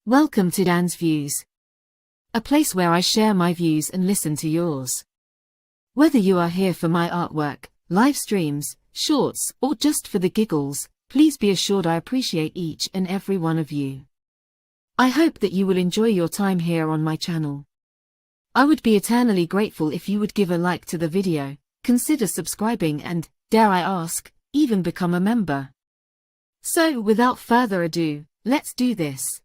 Welcome to Dan's Views, a place where I share my views and listen to yours. Whether you are here for my artwork, live streams, shorts, or just for the giggles, please be assured I appreciate each and every one of you. I hope that you will enjoy your time here on my channel. I would be eternally grateful if you would give a like to the video, consider subscribing and, dare I ask, even become a member. So without further ado, let's do this.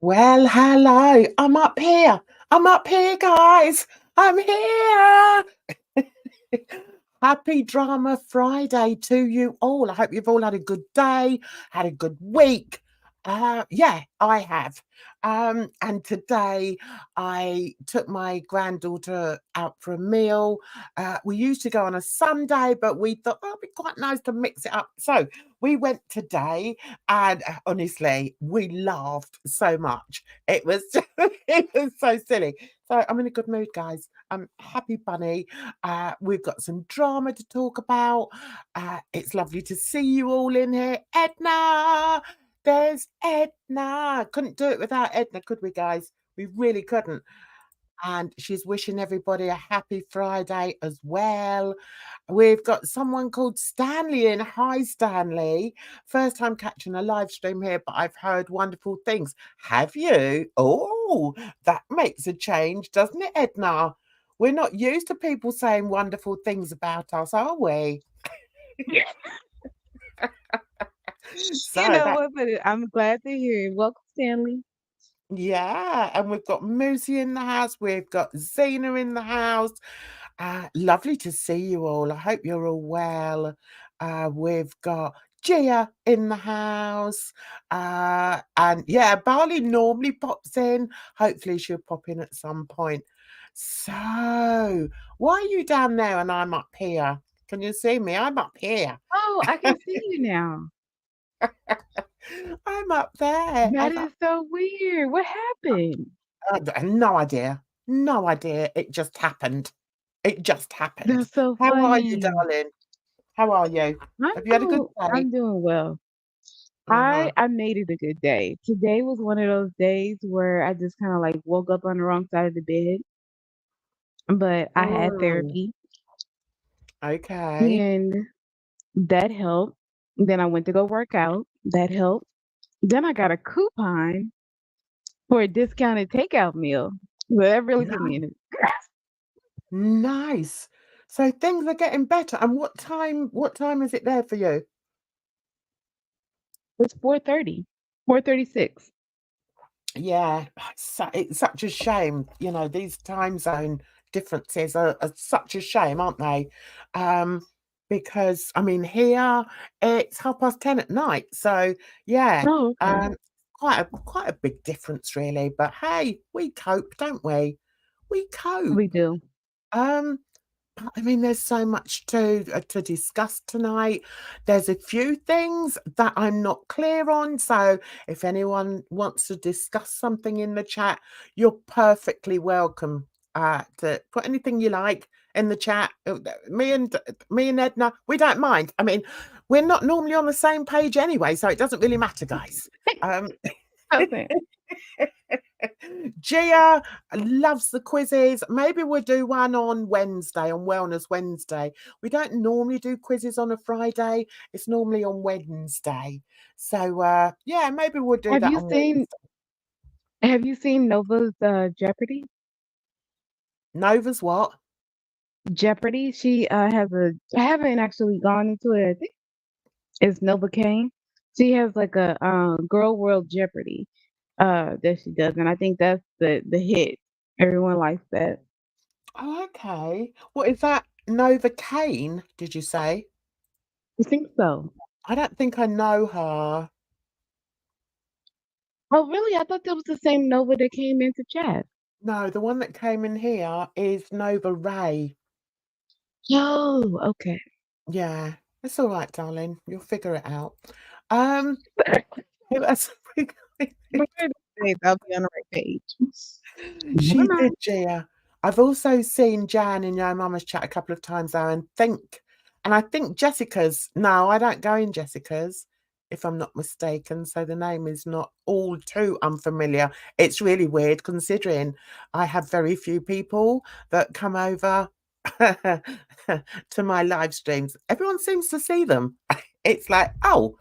Well, hello. I'm up here. I'm up here, guys. I'm here. Happy Drama Friday to you all. I hope you've all had a good day, had a good week. Yeah, I have. And today I took my granddaughter out for a meal. We used to go on a Sunday, but we thought, oh, it'd be quite nice to mix it up. So we went today, and honestly, we laughed so much. It was it was so silly. So I'm in a good mood, guys. I'm happy bunny. We've got some drama to talk about. It's lovely to see you all in here. Edna, there's Edna. Couldn't do it without Edna, could we, guys? We really couldn't. And she's wishing everybody a happy Friday as well. We've got someone called Stanley in. Hi, Stanley. First time catching a live stream here, but I've heard wonderful things. Have you? Oh, that makes a change, doesn't it, Edna? We're not used to people saying wonderful things about us, are we? So You know that, what? But I'm glad to hear it. Welcome, Stanley. yeah, and we've got Moosey in the house. We've got Zena in the house. Lovely to see you all. I hope you're all well. We've got Gia in the house. And yeah, Barley normally pops in. Hopefully she'll pop in at some point. So why are you down there and I'm up here? Can you see me? I'm up here. Oh, I can see you now. I'm up there. That is so weird. What happened? No idea. No idea. It just happened. It just happened. That's so How are you, funny. darling? How are you? Have you had a good day? I'm doing well. Uh-huh. I made it a good day. Today was one of those days where I just kind of like woke up on the wrong side of the bed, but I had Mm, therapy okay. and that helped. Then I went to go work out. That helped. Then I got a coupon for a discounted takeout meal. So that really put me in it. Nice. So things are getting better. And what time is it there for you? It's 4:30, 4:36. Yeah, it's such a shame. These time zone differences are such a shame, aren't they? Because I mean, here it's 10:30 at night. So yeah, Oh, okay. quite a big difference, really. But hey, we cope, don't we? We We cope. do. Um, I mean, there's so much to discuss tonight. There's a few things that I'm not clear on. So if anyone wants to discuss something in the chat, you're perfectly welcome to put anything you like in the chat. Me and Edna, we don't mind. I mean, we're not normally on the same page anyway, so it doesn't really matter, guys. Okay. Gia loves the quizzes. Maybe we'll do one on Wednesday, on Wellness Wednesday. We don't normally do quizzes on a Friday. It's normally on Wednesday. So yeah, maybe we'll do Have that you on seen Wednesday. have you seen Nova's Jeopardy? Nova's what? Jeopardy. She has I haven't actually gone into it. I think it's Nova Kane. She has like a Girl World Jeopardy that she does, and I think that's the hit. Everyone likes that. Oh, okay. What is that? Nova Kane, did you say? I think so. I don't think I know her. Oh, really? I thought that was the same Nova that came into chat. No, the one that came in here is Nova Ray. Oh, okay. Yeah, it's all right, darling. You'll figure it out. Um, who else have we got? I'll be on the right page. Never She mind. did, Gia. I've also seen Jan in Yo Mama's chat a couple of times though, and I think Jessica's. No, I don't go in Jessica's, if I'm not mistaken. So the name is not all too unfamiliar. It's really weird considering I have very few people that come over to my live streams. Everyone seems to see them. It's like, oh.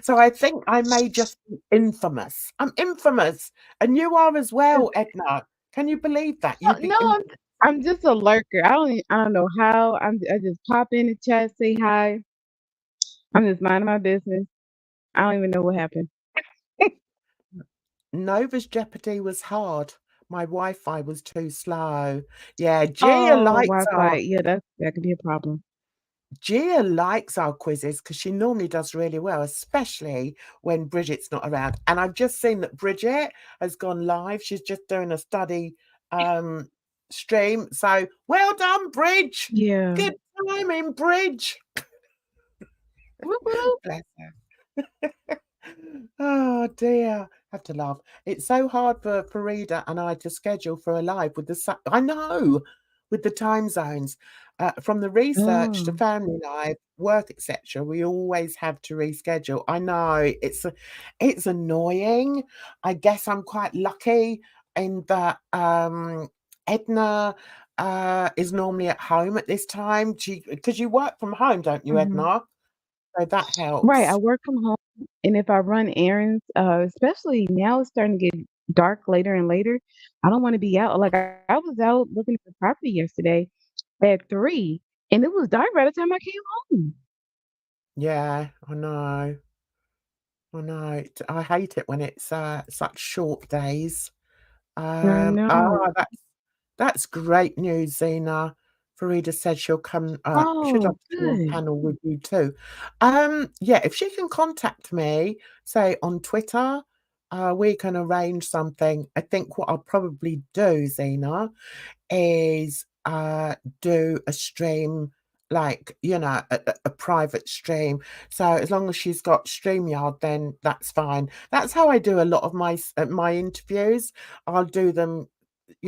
So I think I may just be infamous. I'm infamous. And you are as well, Edna. Can you believe that? No, You'd be no, I'm just a lurker. I don't know how. I just pop in the chat, say hi. I'm just minding my business. I don't even know what happened. Nova's Jeopardy was hard. My Wi-Fi was too slow. Yeah, Oh, Wi-Fi. Yeah, that could be a problem. Gia likes our quizzes because she normally does really well, especially when Bridget's not around. And I've just seen that Bridget has gone live. She's just doing a study stream. So well done, Bridge. Yeah. Good timing, Bridge. Whoop, whoop. Bless her. Oh dear, have to laugh. It's so hard for Farida and I to schedule for a live with I know, with the time zones. From the research to Oh. family life, work, etc. We always have to reschedule. I know it's annoying. I guess I'm quite lucky in that Edna is normally at home at this time. Because you work from home, don't you, Mhm. Edna? So that Right. I helps. work from home, and if I run errands, especially now it's starting to get dark later and later. I don't want to be out. Like I was out looking for property yesterday at 3, and it was dark by the time I came home. Yeah, I know. I know. I hate it when it's such short days. I know. That's great news, Zena. Farida said she'll come. She'd Oh, love to come on good. panel with you too. Yeah, if she can contact me, say on Twitter, we can arrange something. I think what I'll probably do, Zena, is do a stream, like a private stream. So as long as she's got StreamYard, then that's fine. That's how I do a lot of my interviews. I'll do them,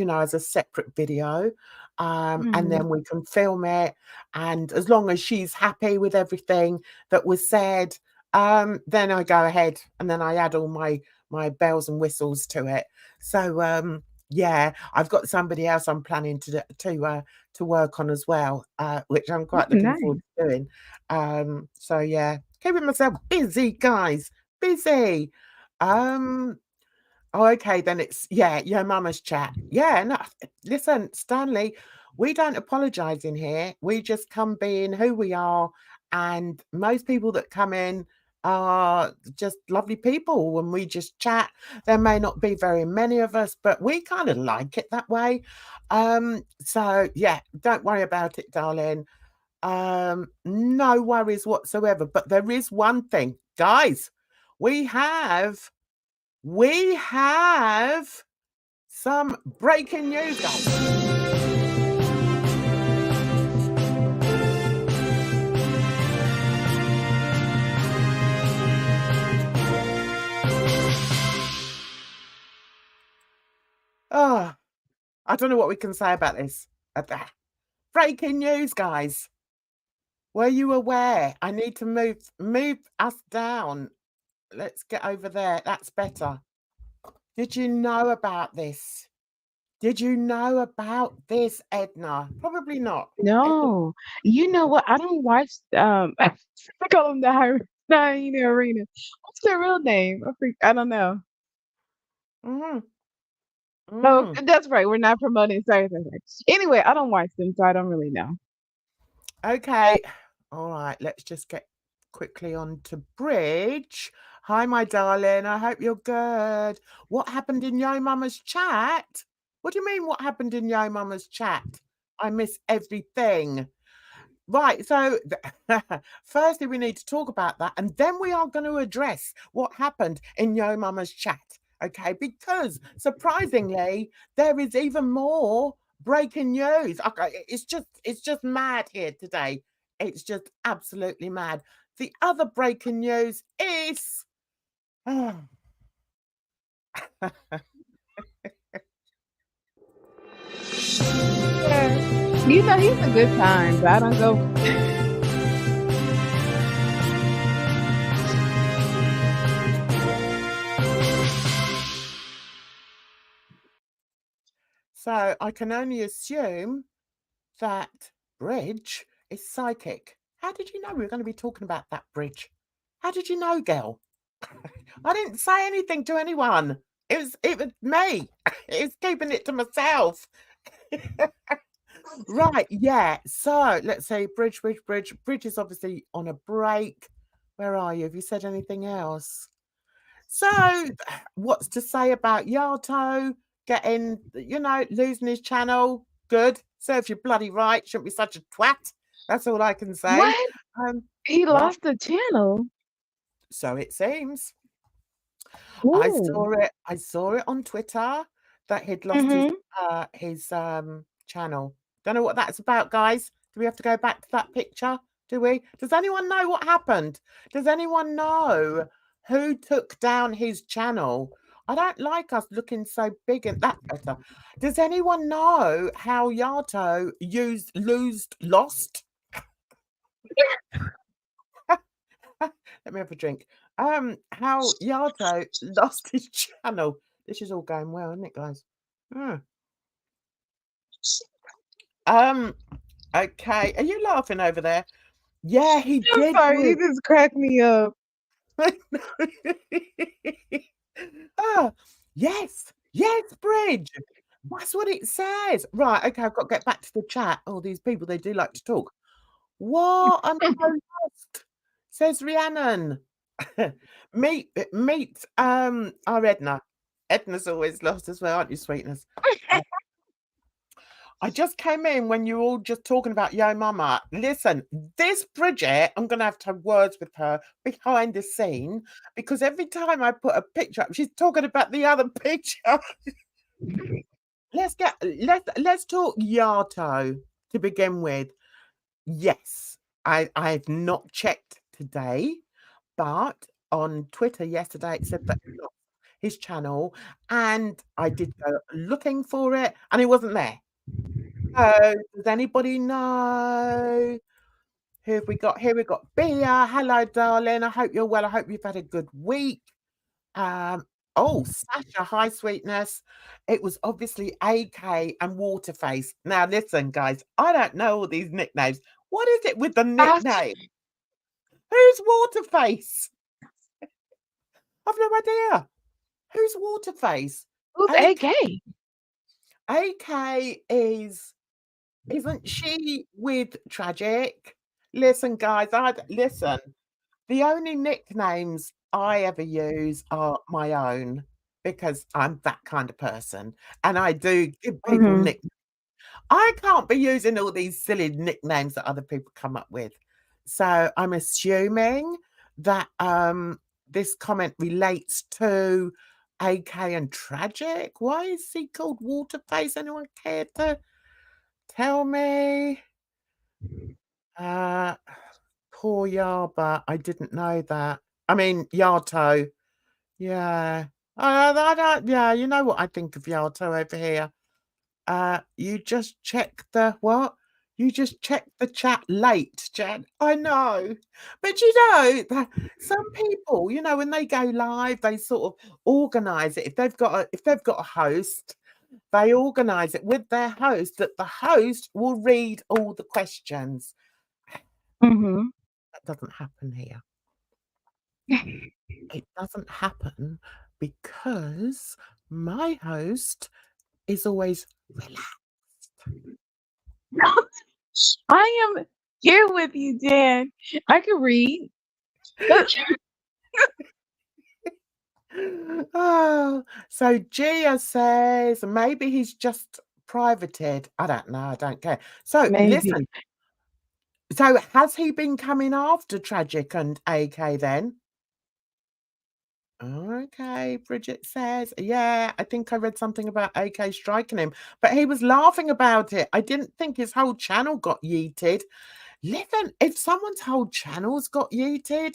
as a separate video, and Mhm. then we can film it. And as long as she's happy with everything that was said, then I go ahead and then I add all my bells and whistles to it. So yeah, I've got somebody else I'm planning to work on as well, which I'm Oh, quite looking nice. forward to doing. So yeah, keeping myself busy, guys. busy. Oh, okay, then it's your mama's chat. Yeah, no, listen, Stanley, we don't apologize in here. We just come being who we are, and most people that come in are just lovely people. When we just chat, there may not be very many of us, but we kind of like it that way. So yeah, don't worry about it, darling. No worries whatsoever. But there is one thing, guys. We have some breaking news, guys. Oh, I don't know what we can say about this. Breaking news, guys. Were you aware? I need to move us down. Let's get over there. That's better. Did you know about this? Did you know about this, Edna? Probably not. Edna, No, you know what? I don't watch. I call them the hyena arena. What's their real name? I don't know. mm, Oh, mm. that's right. We're not promoting. Sorry, sorry, sorry. Anyway, I don't watch them, so I don't really know. Okay. All right. Let's just get quickly on to Bridge. Hi, my darling. I hope you're good. What happened in Yo Mama's chat? What do you mean, what happened in Yo Mama's chat? I miss everything. Right, so firstly, we need to talk about that, and then we are going to address what happened in Yo Mama's chat, okay? Because surprisingly, there is even more breaking news. Okay, it's just mad here today. It's just absolutely mad. The other breaking news is Yeah. You know, he's a good time, but I don't go. so I can only assume that Bridge is psychic. How did you know we were going to be talking about that, Bridge? How did you know, girl? I didn't say anything to anyone. It was me. It was keeping it to myself. Right, yeah. So let's say Bridge. Bridge is obviously on a break. Where are you? Have you said anything else? So what's to say about Yato getting, losing his channel? Good. Serves you bloody right. Shouldn't be such a twat. That's all I can say. What? Um, He right. lost the channel. So it seems. Ooh. I saw it on Twitter that he'd lost Mhm. his channel. Don't know what that's about, guys. Do we have to go back to that picture? Do we? Does anyone know what happened? Does anyone know who took down his channel? I don't like us looking so big, and that's better. Does anyone know how Yato lost? Let me have a drink. How Yato lost his channel. This is all going well, isn't it, guys? Hmm. Okay. Are you laughing over there? Yeah, he I'm did sorry, you lose. just cracked me up. Ah, yes, Bridge. That's what it says. Right, okay, I've got to get back to the chat. Oh, these people, they do like to talk. What? I'm so lost, says Rhiannon. Meet our Edna. Edna's always lost as well, aren't you, sweetness? I just came in when you were all just talking about Yo Mama. Listen, this Bridget, I'm gonna have to have words with her behind the scene, because every time I put a picture up, she's talking about the other picture. Let's talk Yato to begin with. Yes, I've not checked today, but on Twitter yesterday it said that he lost his channel, and I did go looking for it, and it wasn't there. So, does anybody know who have we got here? We've got Bea. Hello, darling. I hope you're well. I hope you've had a good week. Oh, Sasha, hi, sweetness. It was obviously AK and Waterface. Now, listen, guys, I don't know all these nicknames. What is it with the Ask nickname? Who's Waterface? I've no idea. Who's Waterface? Who's AK. AK? AK isn't she with Tragic? Listen, guys, listen. The only nicknames I ever use are my own because I'm that kind of person, and I do give people Mhm. nicknames. I can't be using all these silly nicknames that other people come up with. So I'm assuming that this comment relates to AK and Tragic. Why is he called Waterface? Anyone care to tell me? Poor Yarba. I didn't know that. I mean Yarto. Yeah. I don't, yeah, you know what I think of Yarto over here. You just check the what? You just check the chat late, Jen. I know. But you know, some people, you know, when they go live, they sort of organize it. If they've got a host, they organize it with their host that the host will read all the questions. Mhm. That doesn't happen here. It doesn't happen because my host is always relaxed. I am here with you, Dan. I can read. Oh, so Gia says maybe he's just privated. I don't know. I don't care. So Maybe. listen. So has he been coming after Tragic and AK then? Okay, Bridget says, yeah, I think I read something about AK striking him, but he was laughing about it. I didn't think his whole channel got yeeted. Listen, if someone's whole channel's got yeeted,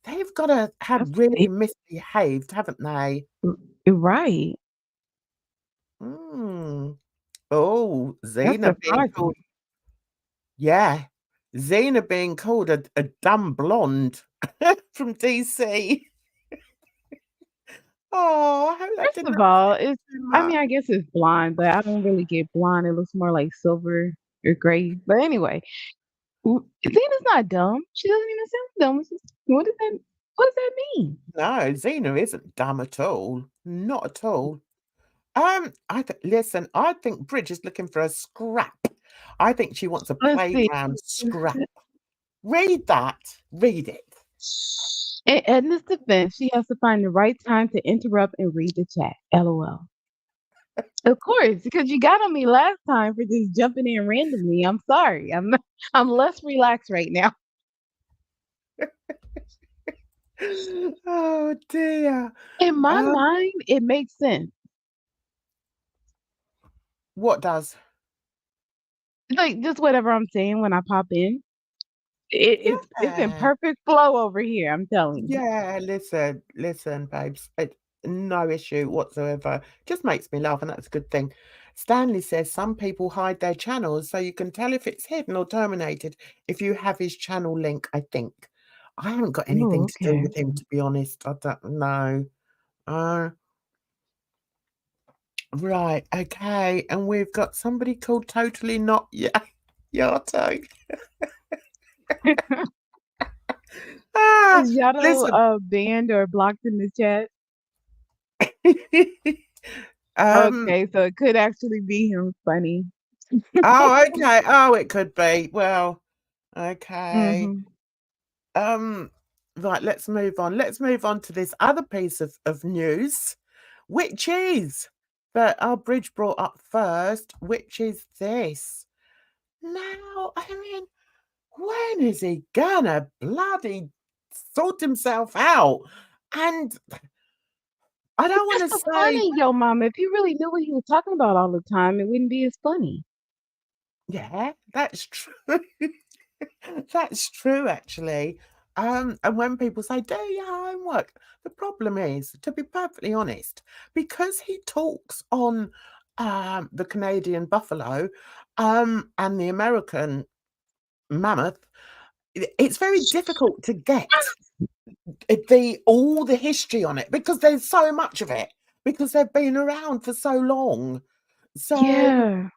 they've got to have That's really it. misbehaved, haven't they? You're right. Mm. Oh, That's Xena being surprising. called, yeah, Xena being called a dumb blonde from DC. Oh, I hope that First didn't of all, upset it's you too I mean, much. I guess it's blonde, but I don't really get blonde. It looks more like silver or gray. But anyway, Zena's not dumb. She doesn't even sound dumb. What does that mean? No, Xena isn't dumb at all. Not at all. Listen, I think Bridge is looking for a scrap. I think she wants a Let's see. playground scrap. Read that. Read it. In Edna's defense, she has to find the right time to interrupt and read the chat. LOL. Of course, because you got on me last time for just jumping in randomly. I'm sorry. I'm less relaxed right now. Oh dear. In my Um, mind, it makes sense. what does? Like just whatever I'm saying when I pop in, it's in Yeah. perfect flow over here. I'm telling you. Yeah, listen, babes. No issue whatsoever. Just makes me laugh, and that's a good thing. Stanley says some people hide their channels, so you can tell if it's hidden or terminated if you have his channel link, I think. I haven't got anything Oh, to do okay. with him, to be honest. I don't know. Uh, right, okay. And we've got somebody called Totally Not Yato. Ah, Is Yato listen. banned or blocked in the chat? um, Okay, so it could actually be him. Funny. oh, okay. Oh, it could be. Well, okay. Hmm. Right, let's move on. Let's move on to this other piece of news, which is that our Bridge brought up first, which is this. Now, I mean, when is he gonna bloody sort himself out? And I don't want That's to so say, funny, yo, mama. If you really knew what he was talking about all the time, it wouldn't be as funny. yeah, that's true. That's true, actually. And when people say, do your homework, the problem is, to be perfectly honest, because he talks on the Canadian buffalo and the American mammoth, it's very difficult to get all the history on it because there's so much of it, because they've been around for so long. So Yeah.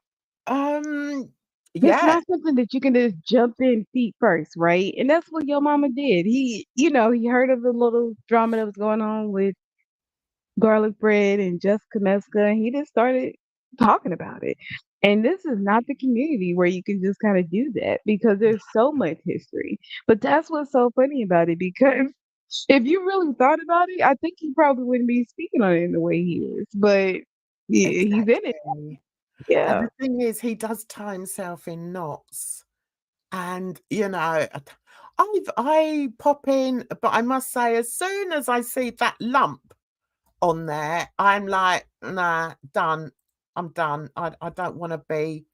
um It's Yeah, not something that you can just jump in feet first, right? And that's what your mama did. He heard of the little drama that was going on with garlic bread and Jessica Mesca, and he just started talking about it. And this is not the community where you can just kind of do that because there's so much history. But that's what's so funny about it because if you really thought about it, I think he probably wouldn't be speaking on it in the way he is. But yeah, he's in it. exactly. And Yeah. the thing is, he does tie himself in knots. And, I pop in, but I must say, as soon as I see that lump on there, I'm like, nah, done. I'm done. I don't want to be,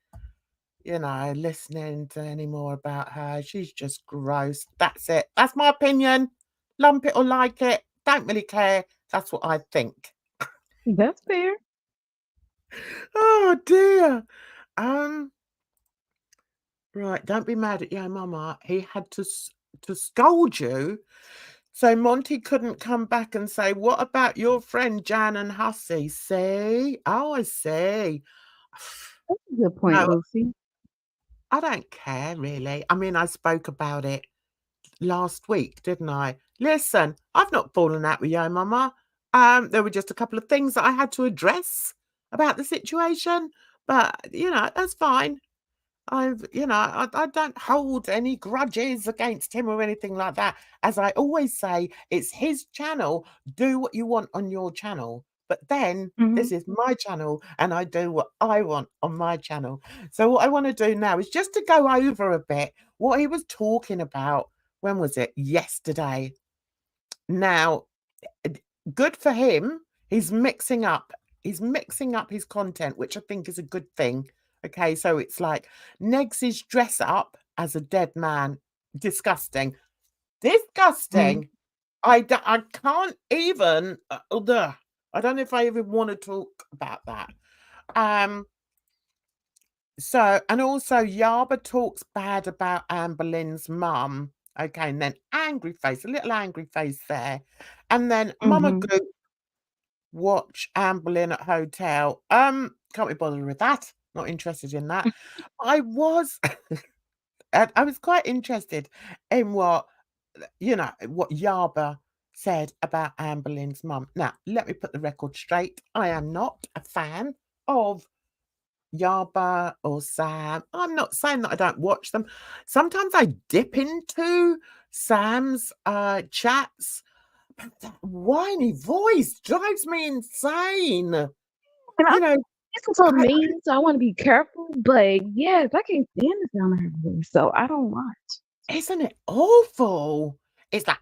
listening to any more about her. She's just gross. That's it. That's my opinion. Lump it or like it. Don't really care. That's what I think. That's fair. Oh dear. Um, right, don't be mad at Yo Mama. He had to scold you. So Monty couldn't come back and say, what about your friend Jan and Hussey? See? Oh, I see. That's a good point, No, Lucy. I don't care really. I mean, I spoke about it last week, didn't I? Listen, I've not fallen out with Yo Mama. There were just a couple of things that I had to address about the situation, but that's fine. I don't hold any grudges against him or anything like that. As I always say, it's his channel. Do what you want on your channel. But then Hmm. this is my channel and I do what I want on my channel. So what I want to do now is just to go over a bit what he was talking about. When was it? Yesterday. Now, good for him. He's mixing up his content, which I think is a good thing. Okay, so it's like Negs's dress up as a dead man. Disgusting. Hmm. Disgusting. I can't even I don't know if I even want to talk about that. Um so, and also Yaba talks bad about Anne Boleyn's mum. Okay, and then a little angry face there. And then Mama Hmm. Goop watch Anne Boleyn at hotel. Can't be bothered with that. Not interested in that. I was I was quite interested in what Yaba said about Anne Boleyn's mum. Now, let me put the record straight. I am not a fan of Yaba or Sam. I'm not saying that I don't watch them. Sometimes I dip into Sam's chats, but that whiny voice drives me insane. And I You know, listen to I, me, so I want to be careful. But yes, I can't stand the sound of her voice, so I don't watch. isn't it awful? It's like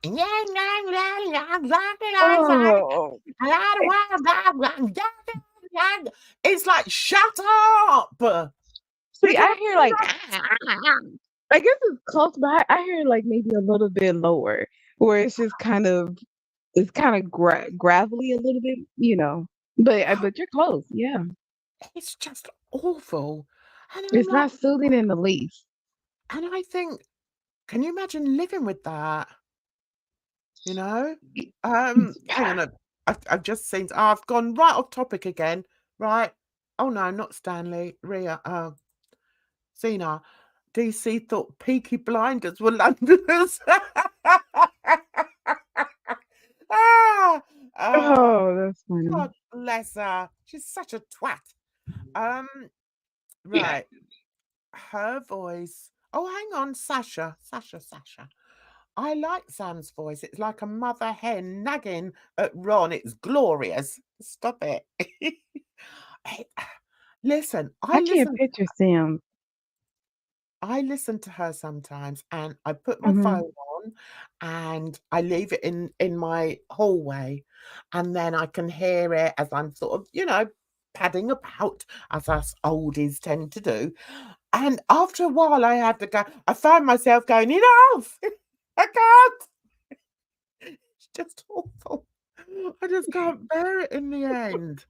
Oh, it's like shut up. You see, can I hear like I guess it's close, but I hear like maybe a little bit lower, where it's kind of gravelly a little bit, you know. But you're close, yeah. it's just awful. And I'm It's like, not soothing in the least. and I think, can you imagine living with that? You know? Hang on, I've just seen. I've gone right off topic again. Right? Oh no, not Stanley. Ria. Zena. DC thought Peaky Blinders were Londoners. ah, oh, Oh, that's funny. God bless her. She's such a twat. Um, right. Her voice. Oh, hang on, Sasha. I like Sam's voice. It's like a mother hen nagging at Ron. It's glorious. Stop it. Hey, listen, I can't picture Sam. I listen to her sometimes and I put my phone Mhm. on and I leave it in my hallway and then I can hear it as I'm sort of, padding about as us oldies tend to do. And after a while I find myself going, enough! I can't. It's just awful. I just can't bear it in the end.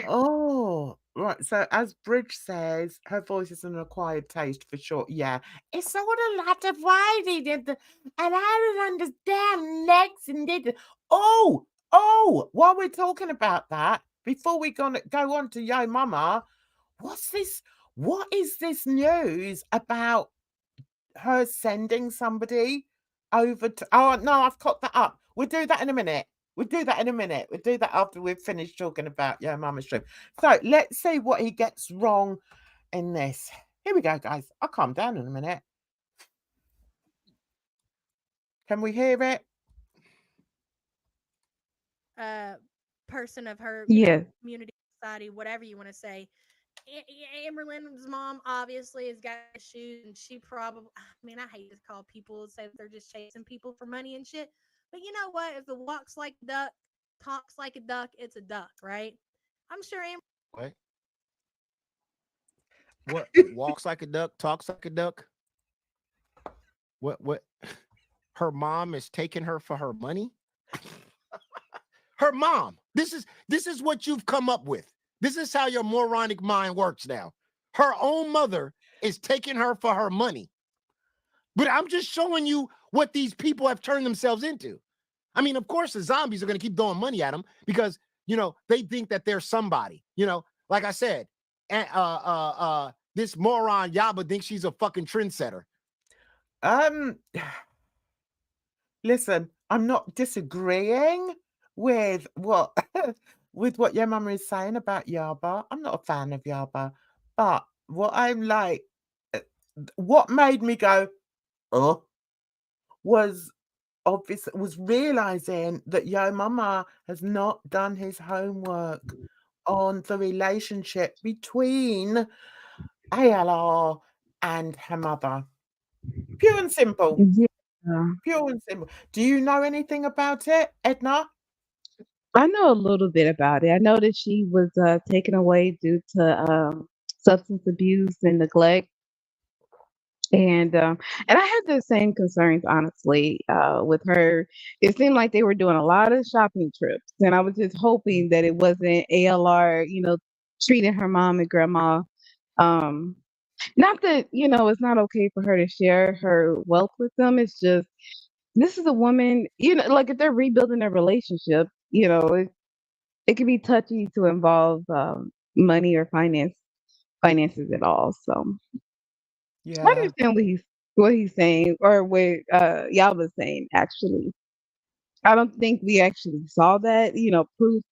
Oh, right. So as Bridge says, her voice is an acquired taste for sure. Yeah. It's sort of lot of why did and I don't understand next and did while we're talking about that, before we go on to Yo Mama, what's this? what is this news about her sending somebody over to? Oh no, I've caught that up. We'll do that in a minute. We'll do that in a minute. We'll do that after we've finished talking about Yo Mama Stream. So let's see what he gets wrong in this. Here we go, guys. I'll calm down in a minute. Can we hear it? Person of her, Yes. community, society, whatever you want to say. Amberlynn's mom obviously has got issues, and she probably, I mean, I hate to call people say that they're just chasing people for money and shit, but you know what? If the walks like a duck, talks like a duck, it's a duck, right? I'm sure What? What walks like a duck, talks like a duck? What? Her mom is taking her for her money? Her mom. This is what you've come up with. This is how your moronic mind works now. Her own mother is taking her for her money. But I'm just showing you what these people have turned themselves into. I mean, of course, the zombies are going to keep throwing money at them because, they think that they're somebody. Like I said, this moron Yaba thinks she's a fucking trendsetter. Listen, I'm not disagreeing with what with what your mama is saying about Yaba. I'm not a fan of Yaba, but what I'm like, what made me go, oh, was realizing that Yo Mama has not done his homework on the relationship between ALR and her mother. Pure and simple. Yeah. Pure and simple. Do you know anything about it, Edna? I know a little bit about it. I know that she was taken away due to substance abuse and neglect. And I had the same concerns, honestly, with her. It seemed like they were doing a lot of shopping trips, and I was just hoping that it wasn't ALR, treating her mom and grandma. Um, Not that, it's not okay for her to share her wealth with them. It's just this is a woman, like if they're rebuilding their relationship, it can be touchy to involve money or finances at all. So I Yeah. understand what he's saying, or what y'all was saying. Actually, I don't think we actually saw that, proof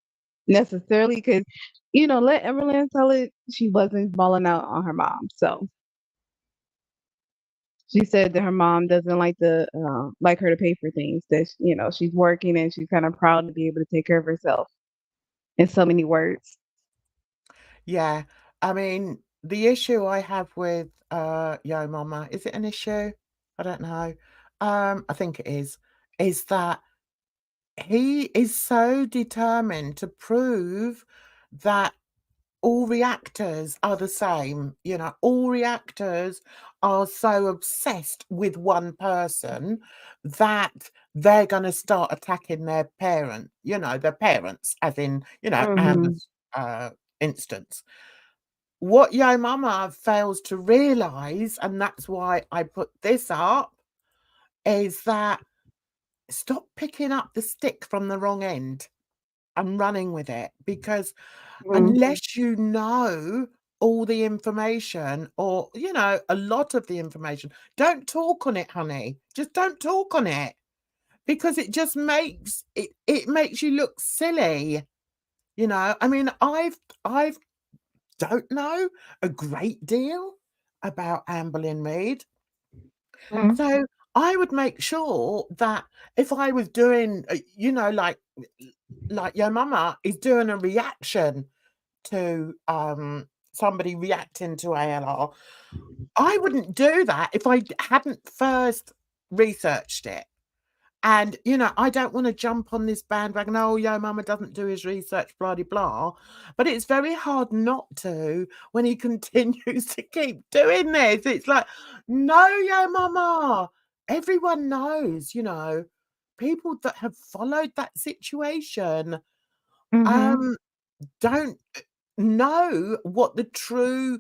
necessarily, because let Evelyn tell it. She wasn't balling out on her mom, so she said that her mom doesn't like her to pay for things. That she's working and she's kind of proud to be able to take care of herself. In so many words. Yeah. I mean, the issue I have with Yo Mama, is it an issue? I don't know. I think it is that he is so determined to prove that all reactors are the same. All reactors are so obsessed with one person that they're going to start attacking their parents, as in, Mhm. Amber's instance. What Yo Mama fails to realize, and that's why I put this up, is that stop picking up the stick from the wrong end and running with it, because Mhm. unless you know all the information, or a lot of the information, don't talk on it, honey. Just don't talk on it, because it just makes you look silly. I mean, I've don't know a great deal about Amberlynn Mead. Mhm. So I would make sure that if I was doing, like Yo Mama is doing a reaction to somebody reacting to ALR, I wouldn't do that if I hadn't first researched it. And I don't want to jump on this bandwagon. Oh, Yo Mama doesn't do his research, blah blah blah. But it's very hard not to when he continues to keep doing this. It's like, no, Yo Mama. Everyone knows, people that have followed that situation Mhm. um don't know what the true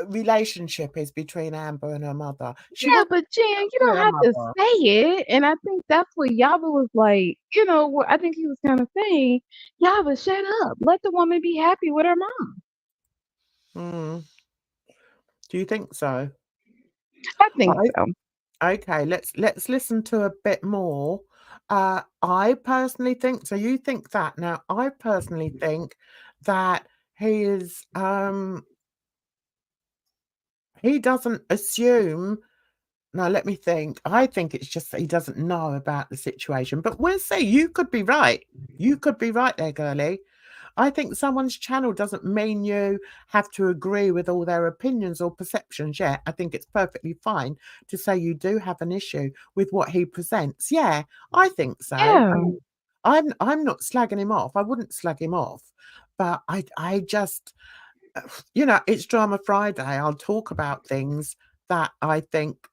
relationship is between Amber and her mother. She Yeah, wants but Jen, you to don't her have to mother. say it. And I think that's what Yaba was like, what I think he was kind of saying, Yaba, shut up. Let the woman be happy with her mom. Mm. Do you think so? I think I so. Okay, let's listen to a bit more. I personally think so. You think that now? I personally think that he is. He doesn't assume. Now let me think. I think it's just that he doesn't know about the situation. But we'll see. You could be right. You could be right there, girlie. I think someone's channel doesn't mean you have to agree with all their opinions or perceptions yet. I think it's perfectly fine to say you do have an issue with what he presents. Yeah, I think so. I Yeah. mean, I'm not slagging him off. I wouldn't slag him off, but I just it's Drama Friday. I'll talk about things that I think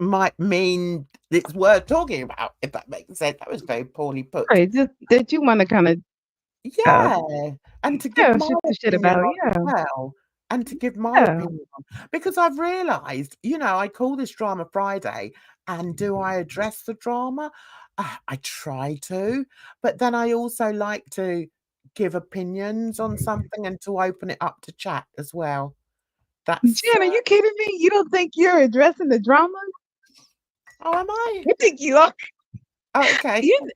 might mean it's worth talking about, if that makes sense. That was very poorly put. Right, just that you wanna kinda, uh, Yeah, and to give my shoot the shit opinion about. on as Yeah, well, and to give my yeah. opinion on, because I've realised, I call this Drama Friday, and do I address the drama? I try to, but then I also like to give opinions on something and to open it up to chat as well. That's Jen, are you kidding me? You don't think you're addressing the drama? oh, am I? You think you are? Oh, okay. You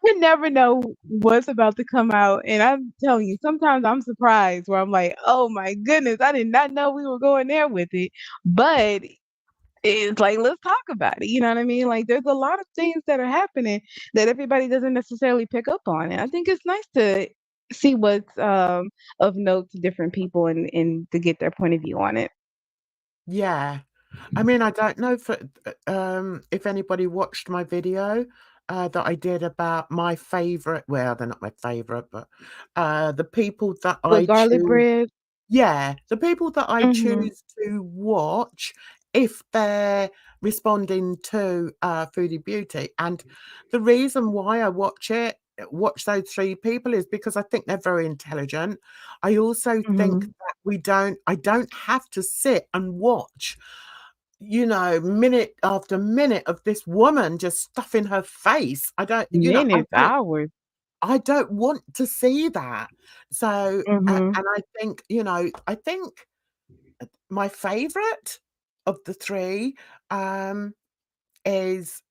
you never know what's about to come out, and I'm telling you, sometimes I'm surprised where I'm like, "Oh my goodness, I did not know we were going there with it." But it's like, let's talk about it. You know what I mean? Like, there's a lot of things that are happening that everybody doesn't necessarily pick up on, and I think it's nice to see what's of note to different people and to get their point of view on it. Yeah. I mean, I don't know if anybody watched my video that I did about my favorite. Well, they're not my favorite, but the people that With I garlic choose. bread. Yeah, the people that I Mhm. choose to watch if they're responding to Foodie Beauty, and the reason why I watch those three people is because I think they're very intelligent. I also think Mhm. that I don't have to sit and watch minute after minute of this woman just stuffing her face. I don't, Minutes, hours. I don't want to see that. So, Mhm. and I think my favorite of the three um, is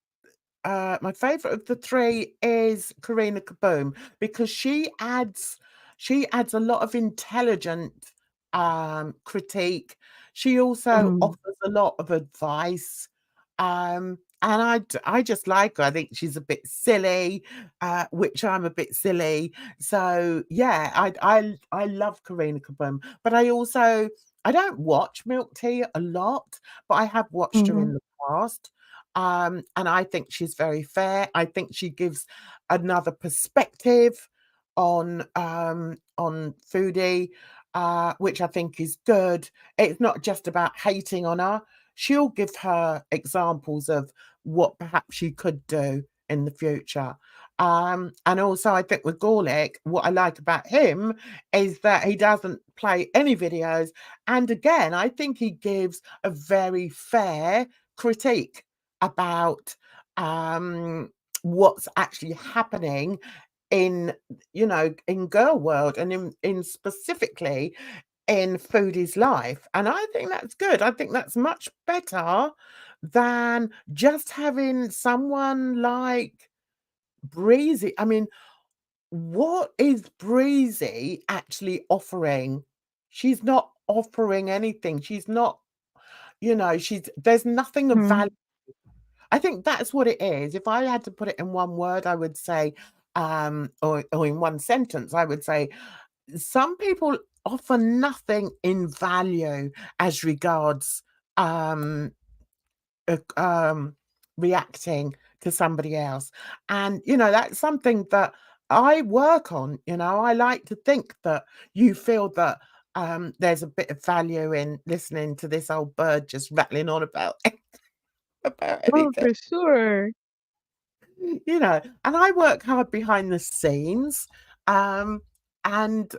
my favorite of the three is Karina Kaboom, because she adds a lot of intelligent critique. She also Mhm. offers a lot of advice. And I just like her. I think she's a bit silly, which I'm a bit silly. So yeah, I love Karina Kaboom. But I don't watch Milk Tea a lot, but I have watched her Mhm. in the past. And I think she's very fair. I think she gives another perspective on foodie, which I think is good. It's not just about hating on her. She'll give her examples of what perhaps she could do in the future. And also I think with Gorlick, what I like about him is that he doesn't play any videos. And again, I think he gives a very fair critique about what's actually happening in in girl world, and in specifically in Foodie's life. And I think that's good. I think that's much better than just having someone like Breezy. I mean, what is Breezy actually offering? She's not offering anything. She's not, there's nothing of Mhm. value. I think that's what it is. If I had to put it in one word, I would say, or in one sentence, I would say, some people offer nothing in value as regards um, uh, um, reacting to somebody else. And, that's something that I work on. I like to think that you feel that there's a bit of value in listening to this old bird just rattling on about about Oh, anything. for sure. And I work hard behind the scenes. Um, and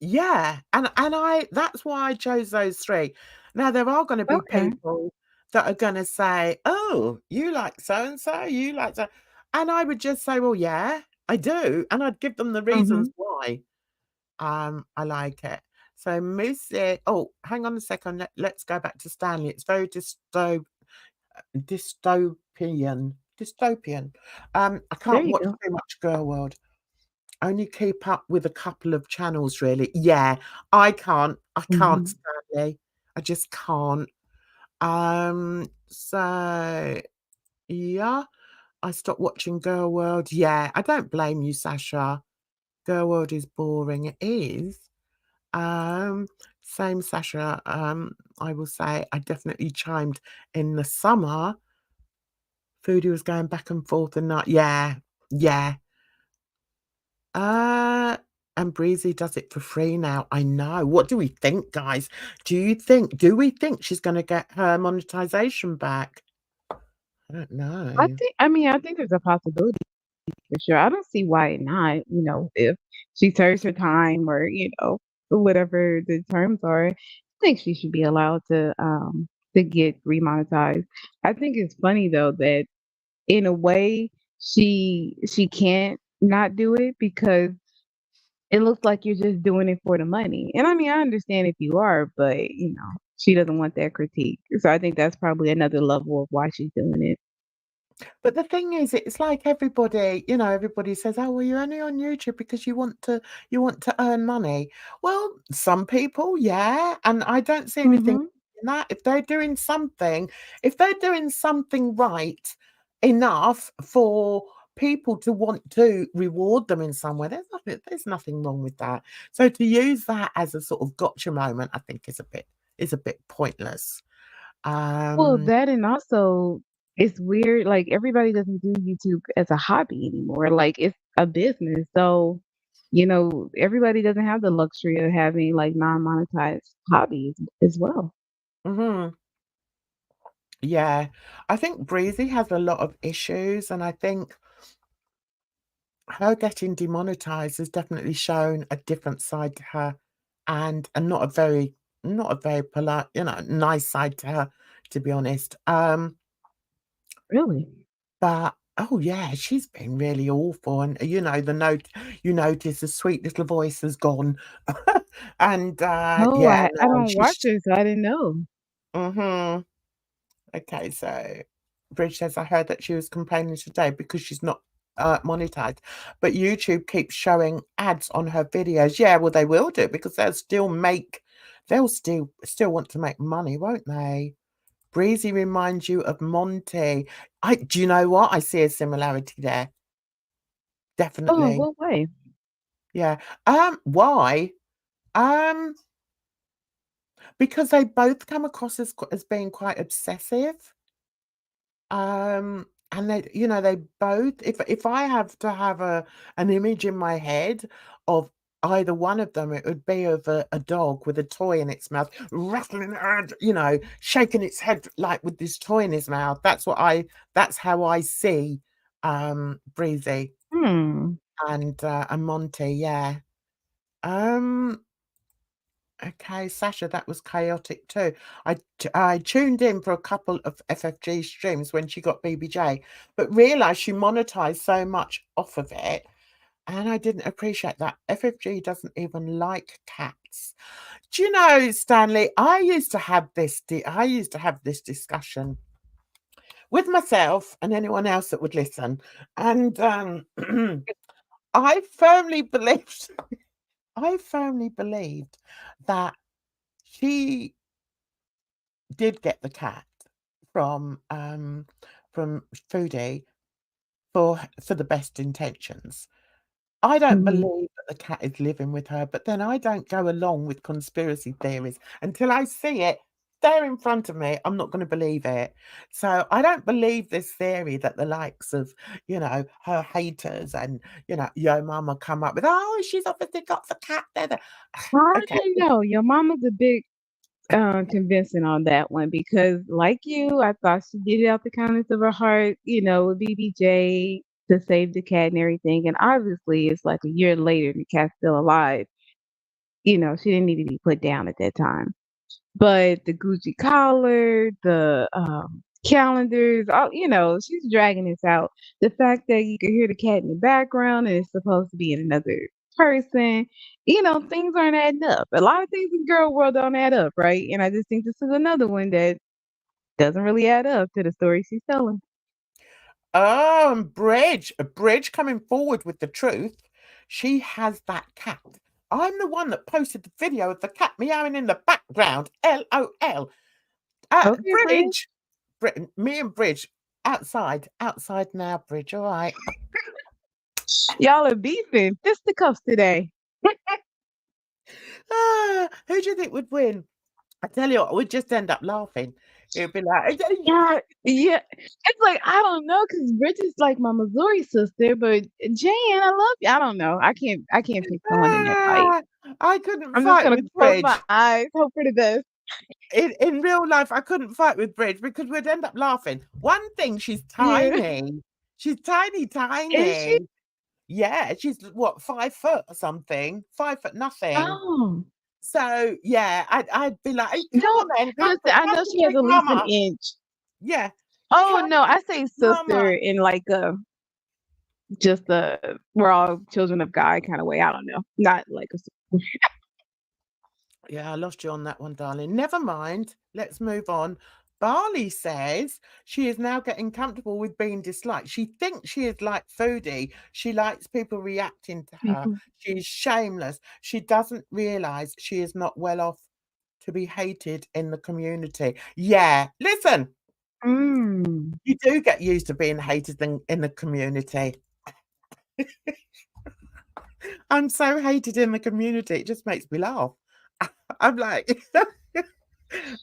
yeah, and I that's why I chose those three. Now there are going to be Okay. people that are going to say, "Oh, you like so and so, you like so," and I would just say, "Well, yeah, I do," and I'd give them the reasons Mhm. why I like it. So music. Oh, hang on a second. Let's go back to Stanley. It's very dystopian. Dystopian. I There can't you watch go. too much Girl World. Only keep up with a couple of channels, really. Yeah, I can't. I can't, Mhm. Stanley. I just can't. So yeah, I stopped watching Girl World. Yeah, I don't blame you, Sasha. Girl World is boring. It is. Um, Same, Sasha. I will say I definitely chimed in the summer. Foodie was going back and forth and not. Yeah, yeah. Uh, and Breezy does it for free now. I know. What do we think, guys? Do we think she's going to get her monetization back? I don't know. I think there's a possibility for sure. I don't see why not, if she serves her time or, whatever the terms are. I think she should be allowed to get remonetized. I think it's funny though that in a way she can't not do it because it looks like you're just doing it for the money. And I mean, I understand if you are, but she doesn't want that critique. So I think that's probably another level of why she's doing it. But the thing is, it's like everybody, everybody says, "Oh, well, you're only on YouTube because you want to earn money." Well, some people, yeah, and I don't see anything Mhm. in that. If they're doing something right enough for people to want to reward them in some way, there's nothing wrong with that. So to use that as a sort of gotcha moment, I think is a bit pointless. Well, Um, that and also it's weird, like everybody doesn't do YouTube as a hobby anymore. Like it's a business. So, everybody doesn't have the luxury of having like non-monetized hobbies as well. mhm. Yeah, I think Breezy has a lot of issues, and I think her getting demonetized has definitely shown a different side to her, and not a very polite, nice side to her, to be honest. Really? But oh yeah, she's been really awful, and you notice the sweet little voice has gone, and Oh, yeah, I no, don't watch her, so I didn't know. mhm. Okay, so Bridge says, I heard that she was complaining today because she's not monetized, but YouTube keeps showing ads on her videos. Yeah, well, they will do because they'll still want to make money, won't they? Breezy reminds you of Monty. Do you know what? I see a similarity there. Oh, Definitely. what way? Yeah. Why? Um, because they both come across as being quite obsessive. And they both if I have to have an image in my head of either one of them, it would be of a dog with a toy in its mouth, rattling around, shaking its head like with this toy in his mouth. That's how I see Breezy Hmm. and Monty, yeah. Um Okay, Sasha, that was chaotic too. I tuned in for a couple of FFG streams when she got BBJ, but realized she monetized so much off of it, and I didn't appreciate that. FFG doesn't even like cats. Do you know, Stanley? I used to have this discussion with myself and anyone else that would listen, and I firmly believed, I firmly believed that she did get the cat from from Foodie for the best intentions. I don't Mhm. believe that the cat is living with her, but then I don't go along with conspiracy theories until I see it there in front of me. I'm not going to believe it. So I don't believe this theory that the likes of, her haters and, Yo Mama come up with, oh, she's obviously got the cat there. I Okay. don't know. Your mama's a bit convincing on that one because, like you, I thought she did it out the kindness of her heart, with BBJ to save the cat and everything. And obviously, it's like a year later and the cat's still alive. She didn't need to be put down at that time. But the Gucci collar, the calendars, all she's dragging this out. The fact that you can hear the cat in the background and it's supposed to be in another person, things aren't adding up. A lot of things in girl world don't add up, right? And I just think this is another one that doesn't really add up to the story she's telling. Bridge coming forward with the truth. She has that cat. I'm the one that posted the video of the cat meowing in the background. LOL. Okay, Bridge. Me and Bridge outside now, Bridge. All right. Y'all are beefing fisticuffs today. Who do you think would win? I tell you what, we'd just end up laughing. It'd be like, Yeah. It's like, I don't know, because Bridge is like my Missouri sister, but Jan, I love you. I don't know. I can't pick someone in that fight. I couldn't I'm just fight gonna with close Bridge. my eyes, hope for the best. In real life, I couldn't fight with Bridge because we'd end up laughing. One thing, she's Yeah. tiny. She's tiny. Is she? Yeah, she's what, 5 foot or something? 5 foot nothing. Oh. So yeah, I'd be like, "Hey, come No, on then, come listen, I know to she has Big at least an Mama." inch. Yeah, Oh come no, to I say Big sister Mama. in like just we're all children of God kind of way. I don't know. Not like a sister. Yeah, I lost you on that one, darling. Never mind. Let's move on. Barley says she is now getting comfortable with being disliked. She thinks she is like Foodie. She likes people reacting to her. People. She's shameless. She doesn't realize she is not well off to be hated in the community. Yeah, listen, Mm. you do get used to being hated in the community. I'm so hated in the community. It just makes me laugh. I'm like,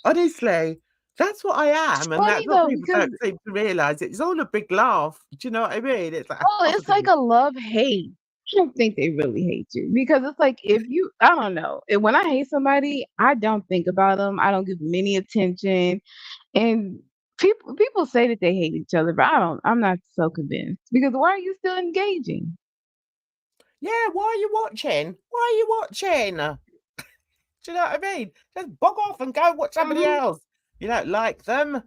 honestly, that's what I am, and Funny that's what though, people because don't seem to realize. It's all a big laugh. Do you know what I mean? It's like it's like a love hate. I don't think they really hate you because it's like if you, I don't know. When I hate somebody, I don't think about them. I don't give them any attention. And people say that they hate each other, but I'm not so convinced because why are you still engaging? Yeah, why are you watching? Why are you watching? Do you know what I mean? Just bog off and go watch somebody Mhm. else. You don't like them.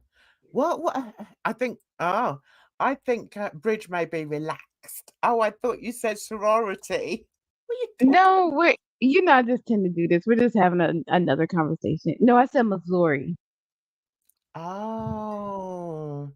What? I think. Oh, I think Bridge may be relaxed. Oh, I thought you said sorority. What are you talking? No, I just tend to do this. We're just having another conversation. No, I said Missouri. Oh,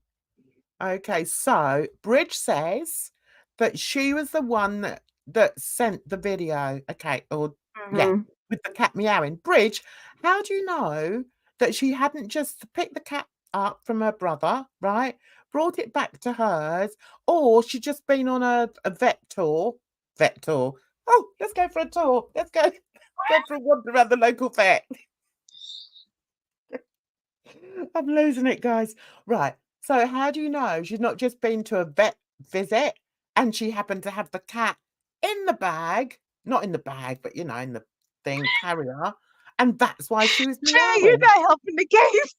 okay. So Bridge says that she was the one that sent the video. Okay, or yeah, Mhm. with the cat meowing. Bridge, how do you know that she hadn't just picked the cat up from her brother, right? Brought it back to hers, or she just been on a vet tour. Vet tour. Oh, let's go for a tour. Let's go for a wander around the local vet. I'm losing it, guys. Right. So how do you know she's not just been to a vet visit and she happened to have the cat in the bag, not in the bag, but in the thing carrier, and that's why she was Jay, you're meowing. not helping the case.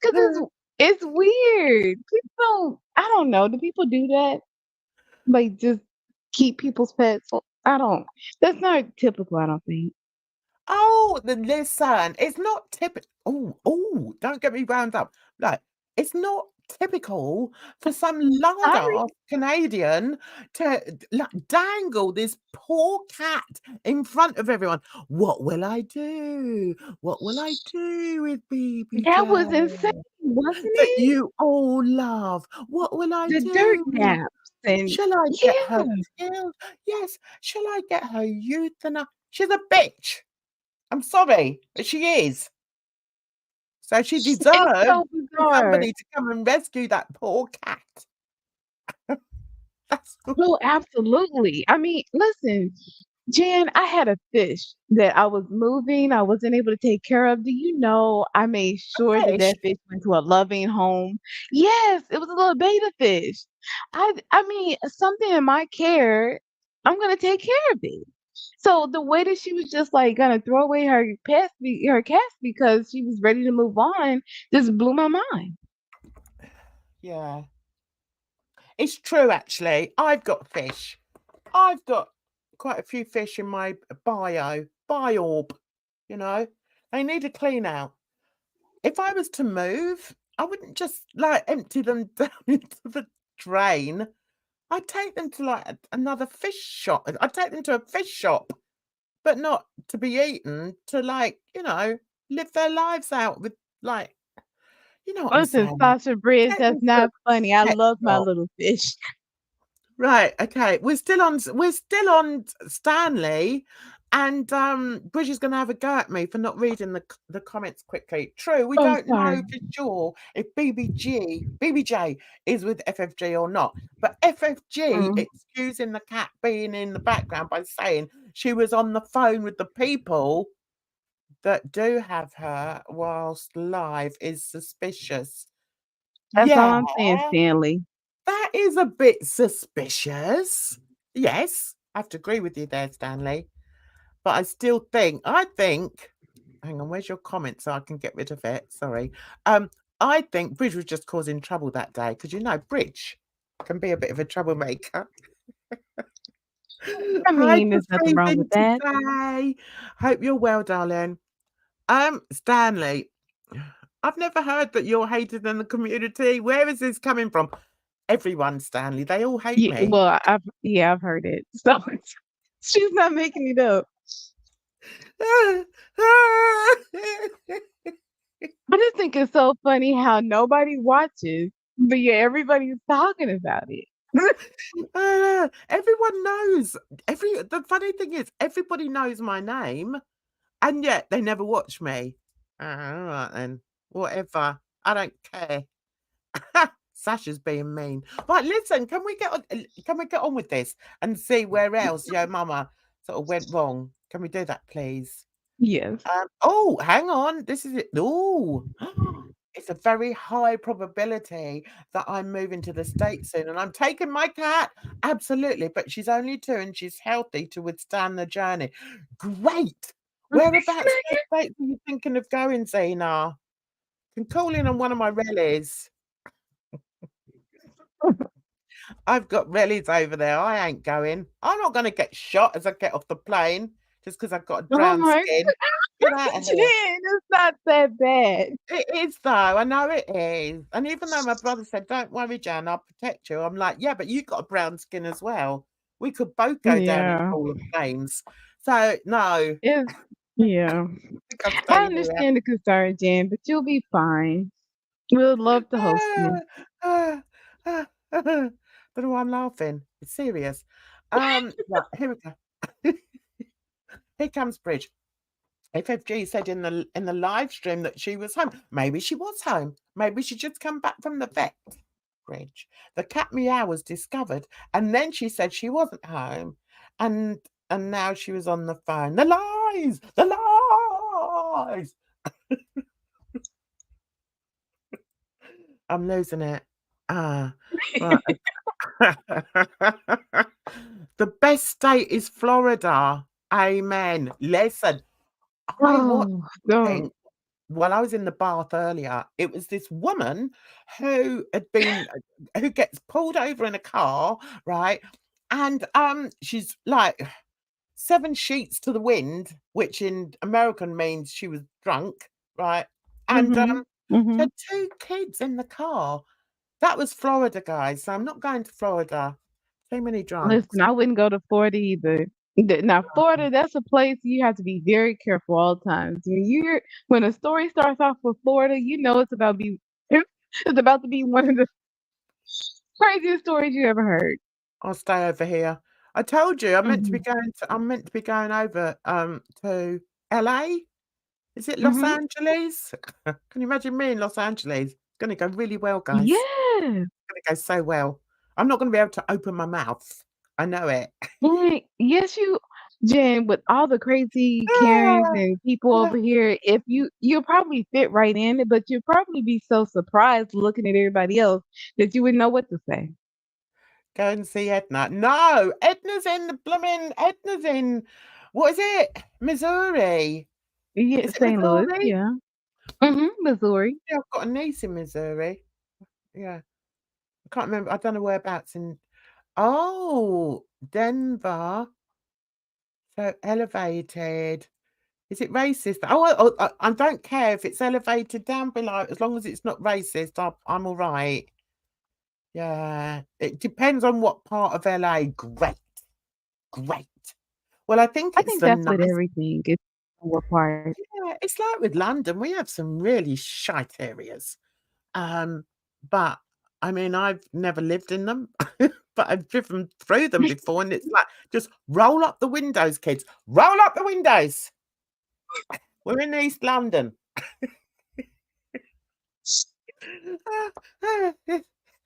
Because it's weird. I don't know. Do people do that? Like just keep people's pets? That's not typical, I don't think. Oh, listen, it's not typical. Oh, don't get me wound up. Like, it's not typical for some Sorry. lard-ass Canadian to dangle this poor cat in front of everyone. What will I do? What will I do with That was BBJ? insane, wasn't That it? you all love. What will I The dirt do? naps and Shall I get her yeah. killed? Yes. Shall I get her euthanized? She's a bitch. I'm sorry, but she is. So she It's deserves so for bizarre. somebody to come and rescue that poor cat. That's Oh, absolutely. I mean, listen, Jan, I had a fish that I was moving. I wasn't able to take care of. Do you know I made sure that fish. that fish went to a loving home? Yes, it was a little beta fish. I mean, something in my care, I'm gonna take care of it. So the way that she was just like gonna throw away her cats because she was ready to move on just blew my mind. Yeah, it's true. Actually, I've got fish. I've got quite a few fish in my biorb. You know, they need a clean out. If I was to move, I wouldn't just like empty them down into the drain. I'd take them to like another fish shop. I'd take them to a fish shop, but not to be eaten, to like, live their lives out with like, you know what I'm Listen, saying? Sasha Bridge, Take them that's to a not funny. I pet love my shop. little fish. Right, okay. We're still on Stanley, and Bridget's gonna have a go at me for not reading the comments quickly. True, we Oh, don't know sorry. for sure if BBJ is with FFG or not. But FFG Mm. excusing the cat being in the background by saying she was on the phone with the people that do have her whilst live is suspicious. That's all Yeah. I'm saying, Stanley. That is a bit suspicious. Yes, I have to agree with you there, Stanley. But I think, hang on, where's your comment so I can get rid of it? Sorry. I think Bridge was just causing trouble that day because Bridge can be a bit of a troublemaker. I Hi, mean, there's nothing wrong with that. today. Hope you're well, darling. Stanley, I've never heard that you're hated in the community. Where is this coming from? Everyone, Stanley, they all hate Yeah, me. well, I've heard it. So she's not making it up. I just think it's so funny how nobody watches, but yeah, everybody's talking about it. Everyone knows. The funny thing is, everybody knows my name, and yet they never watch me. All right then, whatever. I don't care. Sasha's being mean. Right, listen. Can we get on with this and see where else YOMAMA sort of went wrong? Can we do that, please? Yes. Oh, hang on. This is it. Oh, it's a very high probability that I'm moving to the States soon and I'm taking my cat. Absolutely. But she's only 2 and she's healthy to withstand the journey. Great. Whereabouts in the States are you thinking of going, Zena? Can call in on one of my rallies. I've got rallies over there. I ain't going. I'm not going to get shot as I get off the plane just because I've got a Oh brown my skin. Get out of here. Jen, it's not that bad. It is though. I know it is. And even though my brother said, "Don't worry, Jan, I'll protect you," I'm like, "Yeah, but you got a brown skin as well. We could both go down in Yeah. Hall of Flames." So no, It's yeah. I think I'll I stay here. understand the concern, Jen, but you'll be fine. We'd love to host you. Don't know why I'm laughing. It's serious. Right, here we go. Here comes Bridge. FFG said in the live stream that she was home. Maybe she was home. Maybe she just come back from the vet. Bridge. The cat meow was discovered, and then she said she wasn't home, and now she was on the phone. The lies, the lies. I'm losing it. Right. The best state is Florida. Amen. Listen, I watched Oh, don't. thing while I was in the bath earlier. It was this woman who had been who gets pulled over in a car, right? And she's like 7 sheets to the wind, which in American means she was drunk, right? And she Mhm. had 2 kids in the car. That was Florida, guys. So I'm not going to Florida. Too many drunks. Listen, I wouldn't go to Florida either. Now, Florida, that's a place you have to be very careful all times. When a story starts off with Florida, you know it's about to be it's about to be one of the craziest stories you ever heard. I'll stay over here. I told you I'm meant to be Mhm. going over to LA. Is it Los Mhm. Angeles? Can you imagine me in Los Angeles? It's gonna go really well, guys. Yeah. It's gonna go so well. I'm not gonna be able to open my mouth. I know it. Yes, Jen, with all the crazy Karens Ah, and people ah. over here, if you'll probably fit right in it, but you'll probably be so surprised looking at everybody else that you wouldn't know what to say. Go and see Edna. No, Edna's in what is it? Missouri. Yeah, Is it St. Louis, Missouri? yeah. Missouri. Yeah, I've got a niece in Missouri. Yeah. I can't remember. I don't know whereabouts in. Oh, Denver. So elevated. Is it racist? I don't care if it's elevated down below as long as it's not racist. I'm all right. Yeah, it depends on what part of LA. Great, great. Well, I think I it's think the that's with nice. everything. It's what part. Yeah, it's like with London, we have some really shite areas. But I mean, I've never lived in them, but I've driven through them before, and it's like just roll up the windows, kids. Roll up the windows. We're in East London.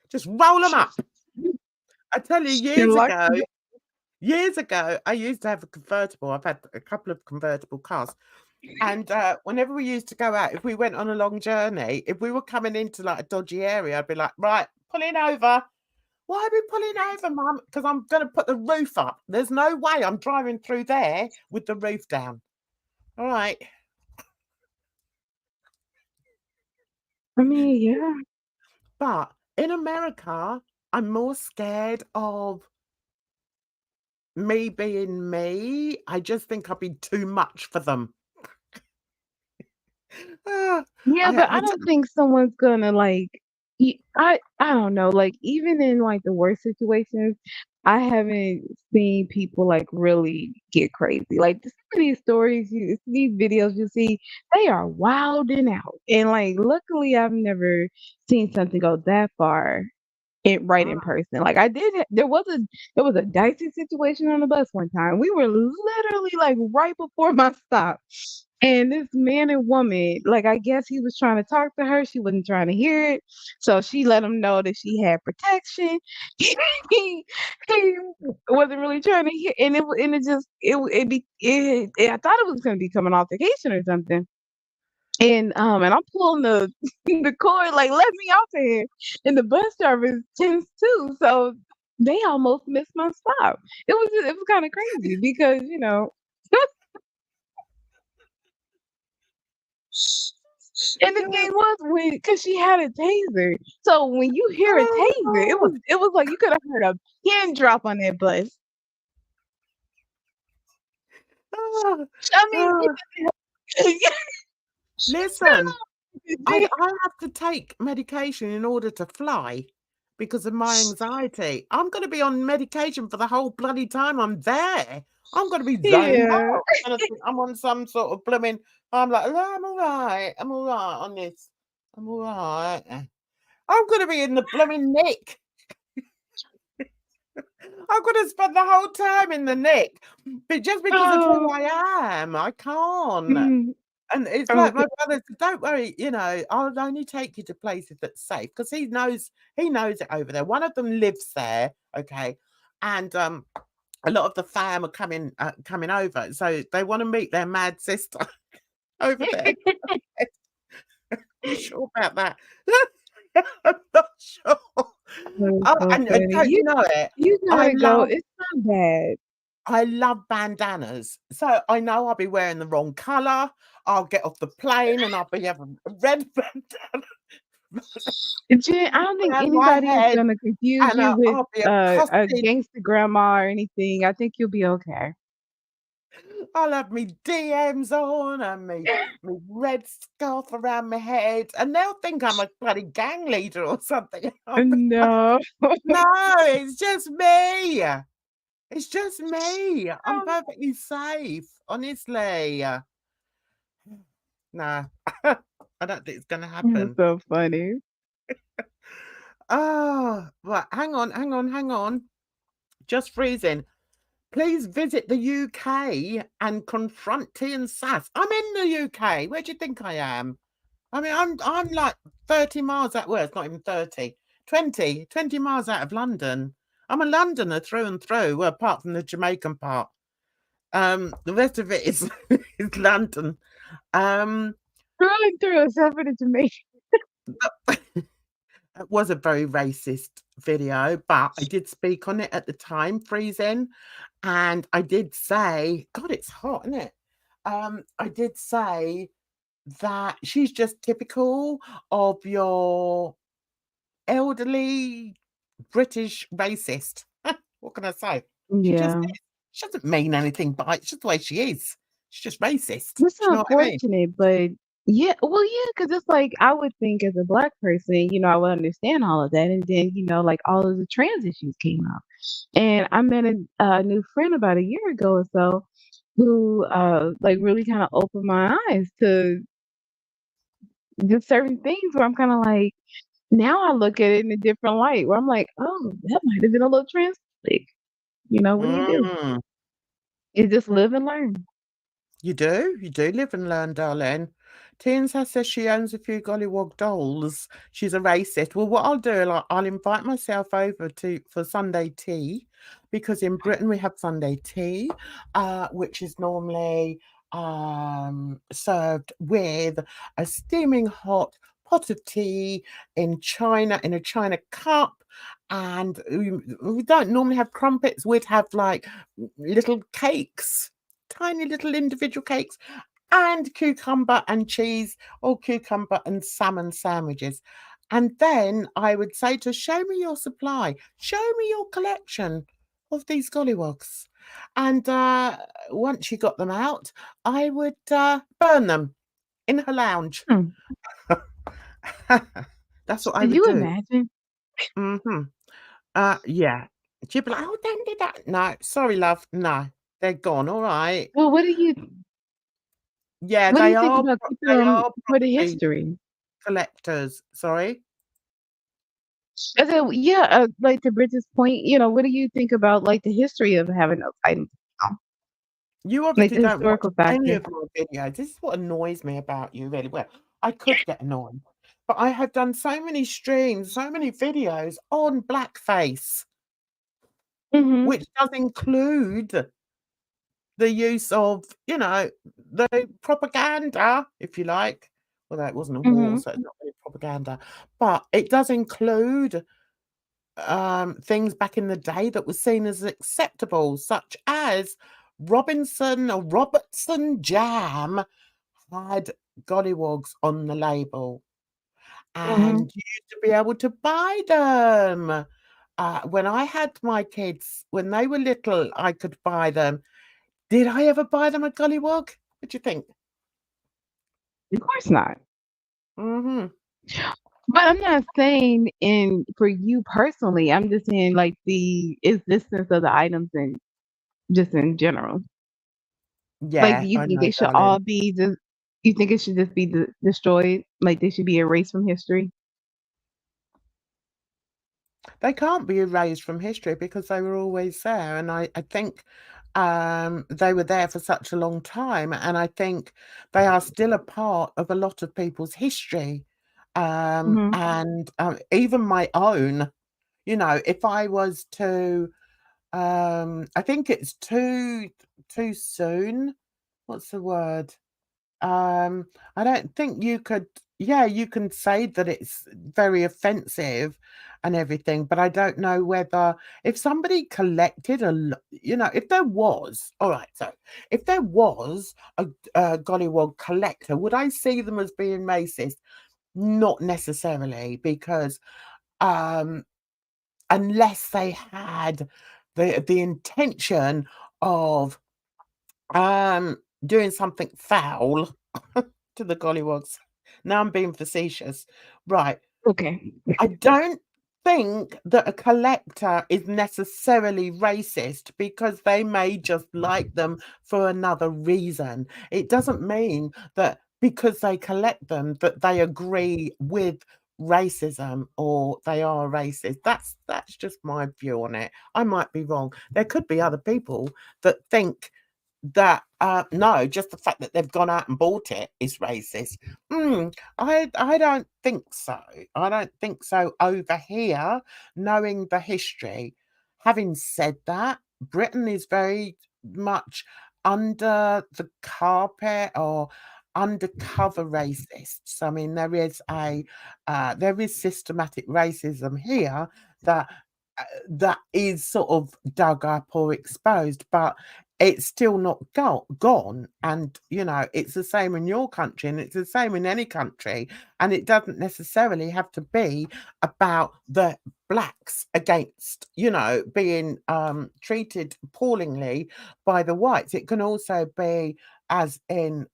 Just roll them up. I tell you, years ago, I used to have a convertible. I've had a couple of convertible cars. And whenever we used to go out, if we went on a long journey, if we were coming into like a dodgy area, I'd be like, right, pulling over. Why are we pulling over, Mum? Because I'm going to put the roof up. There's no way I'm driving through there with the roof down. All right. I mean, yeah. But in America, I'm more scared of me being me. I just think I'd be too much for them. Yeah, but I don't think someone's gonna like. I don't know. Like even in like the worst situations, I haven't seen people like really get crazy. Like some of these stories, these videos you see, they are wilding out. And like, luckily, I've never seen something go that far right in person. Like I did. There was a dicey situation on the bus one time. We were literally like right before my stop. And this man and woman, like I guess he was trying to talk to her, she wasn't trying to hear it, so she let him know that she had protection. He wasn't really trying to hear, and it just I thought it was going to become an altercation or something. And I'm pulling the the cord like let me off of here, and the bus driver is tense too, so they almost missed my stop. It was kind of crazy because And the thing was because she had a taser. So when you hear a taser, it was like you could have heard a pin drop on that bus. I mean, Listen, I have to take medication in order to fly because of my anxiety. I'm going to be on medication for the whole bloody time I'm there. I'm going to be zoned out. I'm on some sort of blooming. I'm like, oh, I'm all right. I'm all right on this. I'm all right. I'm going to be in the blooming nick. I'm going to spend the whole time in the nick, but just because of who I am, I can't. And it's like my brother said, don't worry, I'll only take you to places that's safe because he knows it over there. One of them lives there, okay, and a lot of the fam are coming over, so they want to meet their mad sister over there. Are you sure about that? I'm not sure. And don't you know it? You gotta go. It's not bad. I love bandanas. So I know I'll be wearing the wrong colour. I'll get off the plane and I'll be having a red bandana. Jen, I don't think anybody is gonna confuse you with a gangster grandma or anything. I think you'll be okay. I'll have me DMs on and me red scarf around my head, and they'll think I'm a bloody gang leader or something. No. No, it's just me. It's just me. I'm perfectly safe, honestly. Nah, I don't think it's gonna happen. That's so funny. Oh, right. Hang on. Just freezing. Please visit the UK and confront T and Sass. I'm in the UK. Where do you think I am? I mean, I'm like 30 miles out. Well, it's not even 30. 20 miles out of London. I'm a Londoner through and through, well, apart from the Jamaican part. The rest of it is is London. Through and through, except for the Jamaican. It was a very racist video, but I did speak on it at the time, freezing, and I did say, God, it's hot, isn't it? I did say that she's just typical of your elderly British racist. What can I say? Yeah. She doesn't mean anything, but it's just the way she is. She's just racist. It's Do you know what I mean? unfortunate, but Yeah, well, yeah, because it's like I would think as a black person, I would understand all of that, and then like all of the trans issues came up, and I met a new friend about a year ago or so, who like really kind of opened my eyes to just certain things where I'm kind of like, now I look at it in a different light, where I'm like, oh, that might have been a little transphobic. What do you do? Mm. You just live and learn. You do live and learn, darling. Tianza says she owns a few Gollywog dolls. She's a racist. Well, what I'll do, I'll invite myself over for Sunday tea, because in Britain we have Sunday tea, which is normally served with a steaming hot pot of tea in a china cup. And we don't normally have crumpets. We'd have like little cakes, tiny little individual cakes, and cucumber and cheese, or cucumber and salmon sandwiches. And then I would say to show me your supply, show me your collection of these gollywogs. And once you got them out, I would burn them in her lounge. Hmm. That's what I Could would you do. imagine? Mm-hmm. Yeah. She'd be like, oh, don't do that. No, sorry, love. No, they're gone. All right. Well, Yeah, what do you think about keeping they them are for the property history? collectors. Sorry. I said, yeah, like to Bridget's point, what do you think about like the history of having those items now? You Like obviously the don't watch historical any factor. of my videos. This is what annoys me about you, really. Well, I could get annoyed, but I have done so many streams, so many videos on blackface, Mm-hmm. which does include the use of, the propaganda, if you like. Well, that wasn't a war, Mm-hmm. so it's not really propaganda, but it does include things back in the day that was seen as acceptable, such as Robertson jam had gollywogs on the label, Mm-hmm. and you used to be able to buy them. When I had my kids, when they were little, I could buy them. Did I ever buy them a gollywog? What do you think? Of course not. Mm-hmm. But I'm not saying for you personally. I'm just saying like the existence of the items and just in general. Like, do Yeah, you I think know, it should all darling. be just? You think it should just be destroyed? Like they should be erased from history? They can't be erased from history because they were always there, and I think they were there for such a long time, and I think they are still a part of a lot of people's history, Mm-hmm. and even my own. If I was to, I think it's too soon. What's the word? I don't think you could. Yeah, you can say that it's very offensive and everything, but I don't know whether, if somebody collected if there was, all right, so if there was a gollywog collector, would I see them as being racist? Not necessarily, because um unless they had the intention of doing something foul to the gollywogs. Now I'm being facetious. Right. Okay. I don't think that a collector is necessarily racist, because they may just like them for another reason. It doesn't mean that because they collect them that they agree with racism or they are racist. That's just my view on it. I might be wrong. There could be other people that think that no, just the fact that they've gone out and bought it is racist. I don't think so. I don't think so over here, knowing the history. Having said that, Britain is very much under the carpet or undercover racists. I mean, there is systematic racism here that that is sort of dug up or exposed, but it's still not gone. And it's the same in your country, and it's the same in any country, and it doesn't necessarily have to be about the blacks against being treated appallingly by the whites. It can also be as in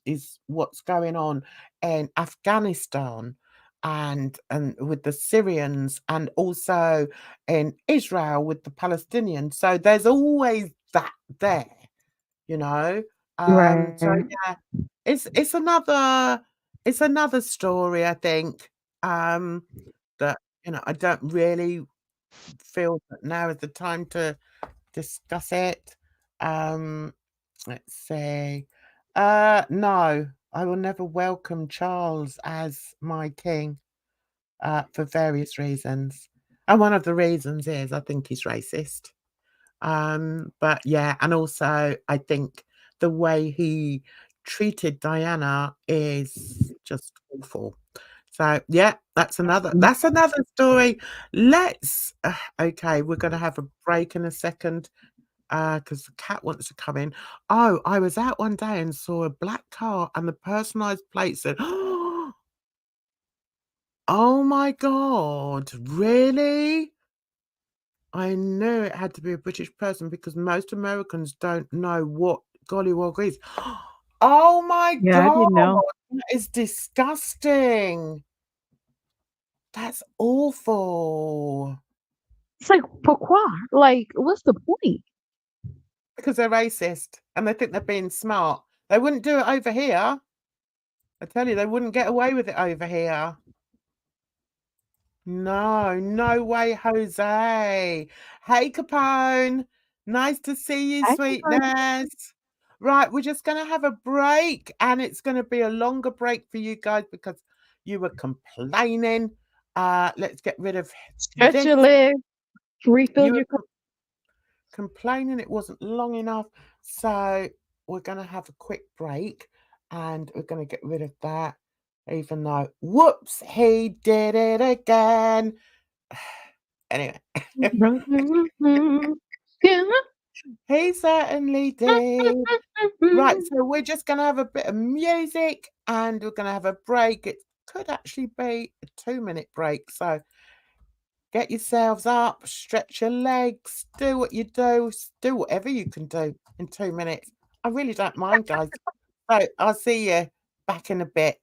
is what's going on in Afghanistan and with the Syrians, and also in Israel with the Palestinians. So there's always that there, you know. So Right. yeah, it's another story, I think, that I don't really feel that now is the time to discuss it. Let's see. No, I will never welcome Charles as my king, for various reasons. And one of the reasons is I think he's racist. But yeah, and also I think the way he treated Diana is just awful. So yeah, that's another story. Let's okay, we're gonna have a break in a second because the cat wants to come in. Oh, I was out one day and saw a black car and the personalized plate said, "Oh my God, really?" I knew it had to be a British person because most Americans don't know what gollywog is. Oh my Yeah, I didn't God, know. that is disgusting. That's awful. It's like, pourquoi? Like, what's the point? Because they're racist and they think they're being smart. They wouldn't do it over here. I tell you, they wouldn't get away with it over here. No way, Jose. Hey, Capone. Nice to see you, I sweetness. Right, we're just going to have a break, and it's going to be a longer break for you guys because you were complaining. Let's get rid of stretch this. your legs, refill You your were complaining it wasn't long enough, so we're going to have a quick break, and we're going to get rid of that, even though, whoops, he did it again. Anyway, he certainly did. Right, so we're just going to have a bit of music and we're going to have a break. It could actually be a 2-minute break. So get yourselves up, stretch your legs, do what you do whatever you can do in 2 minutes. I really don't mind, guys. So I'll see you back in a bit.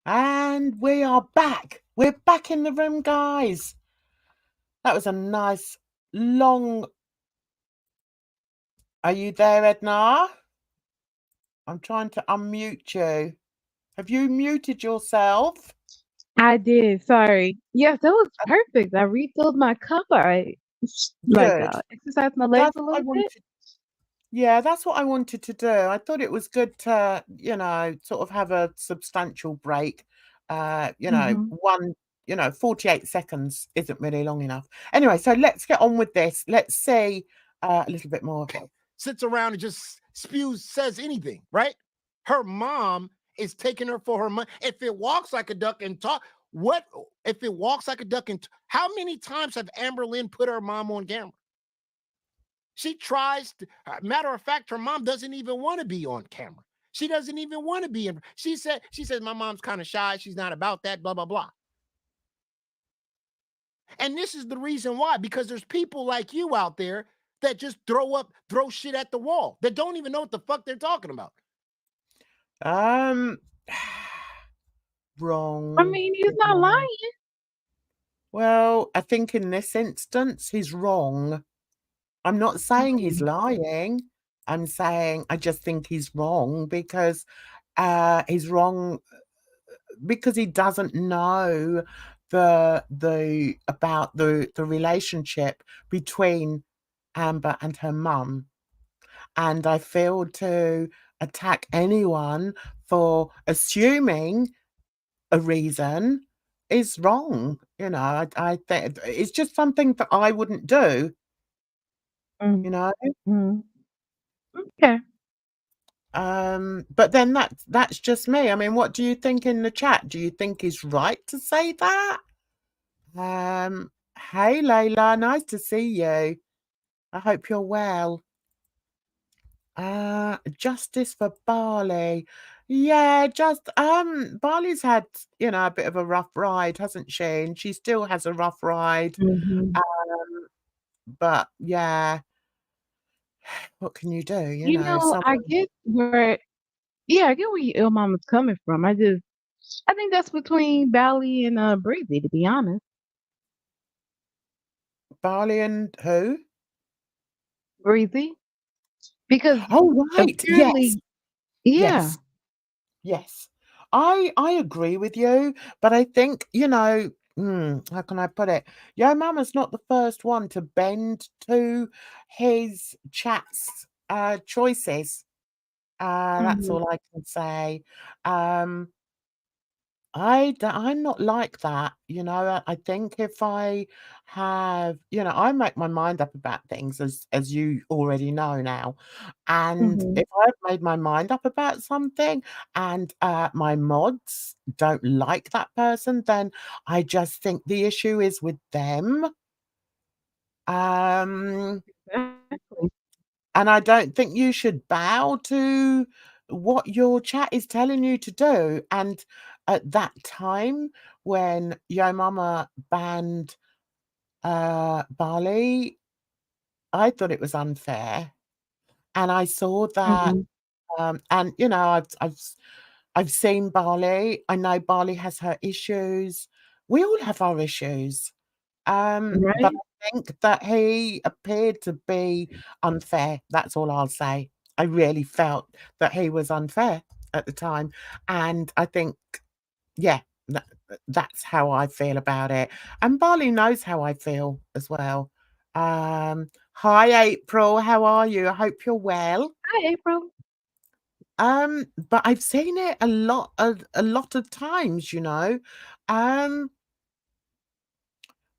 And we are back. We're back in the room, guys. That was a nice long. Are you there, Edna? I'm trying to unmute you. Have you muted yourself? I did. Sorry. Yes, that was perfect. I refilled my cup. I Good. exercised my legs That's a what I little bit. wanted. Yeah, that's what I wanted to do. I thought it was good to, sort of have a substantial break. Mhm. 48 seconds isn't really long enough. Anyway, so let's get on with this. Let's see a little bit more of it. Sits around and just says anything, right? Her mom is taking her for her money. If it walks like a duck and talk, what if it walks like a duck and how many times have Amber Lynn put her mom on camera? She tries to, matter of fact, her mom doesn't even want to be on camera. She doesn't even want to be in. She says, my mom's kind of shy. She's not about that, blah, blah, blah. And this is the reason why, because there's people like you out there that just throw shit at the wall that don't even know what the fuck they're talking about. Wrong. I mean, he's not lying. Well, I think in this instance, he's wrong. I'm not saying he's lying. I'm saying I just think he's wrong because he's wrong because he doesn't know about the relationship between Amber and her mum. And I feel to attack anyone for assuming a reason is wrong. I think it's just something that I wouldn't do. You know. Okay. But then that's just me. I mean, what do you think in the chat? Do you think he's right to say that? Hey Layla, nice to see you. I hope you're well. Justice for Barley. Yeah, Barley's had, a bit of a rough ride, hasn't she? And she still has a rough ride. But yeah, what can you do? I get where your mama's coming from. I think that's between Bally and Breezy, to be honest. Barley and who? Breezy. Because Oh, right. apparently, yeah. Yes. I agree with you, but I think, how can I put it? Yo Mama's not the first one to bend to his chat's choices. That's all I can say. I'm not like that, I think if I have, I make my mind up about things as you already know now. And Mhm. if I've made my mind up about something and my mods don't like that person, then I just think the issue is with them. Exactly. And I don't think you should bow to what your chat is telling you to do. And at that time, when Yo Mama banned Bali, I thought it was unfair. And I saw that, Mhm. and I've seen Bali. I know Bali has her issues. We all have our issues. But Right? I think that he appeared to be unfair. That's all I'll say. I really felt that he was unfair at the time. And I think, yeah, that's how I feel about it. And Barley knows how I feel as well. Hi, April. How are you? I hope you're well. Hi, April. But I've seen it a lot of times,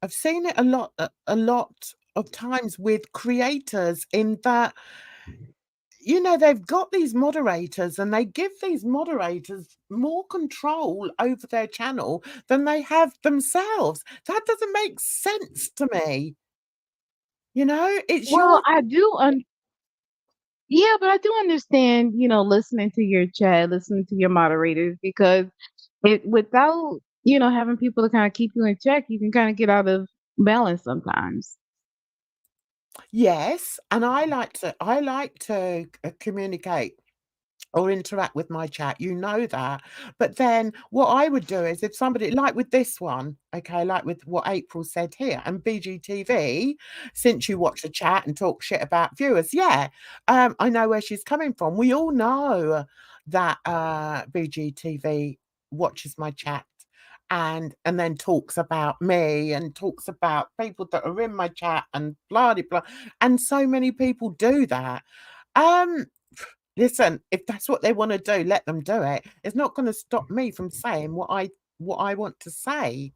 I've seen it a lot of times with creators in that, they've got these moderators and they give these moderators more control over their channel than they have themselves. That doesn't make sense to me. It's Well, your yeah, but I do understand, listening to your chat, listening to your moderators, because without, having people to kind of keep you in check, you can kind of get out of balance sometimes. yes, and I like to communicate or interact with my chat. You know that. But then what I would do is if somebody, like with this one, okay, like with what April said here, and BGTV, since you watch the chat and talk shit about viewers, yeah, I know where she's coming from. We all know that BGTV watches my chat and then talks about me and talks about people that are in my chat and blah blah blah. And so many people do that. Listen, if that's what they want to do, let them do it. It's not going to stop me from saying what I want to say,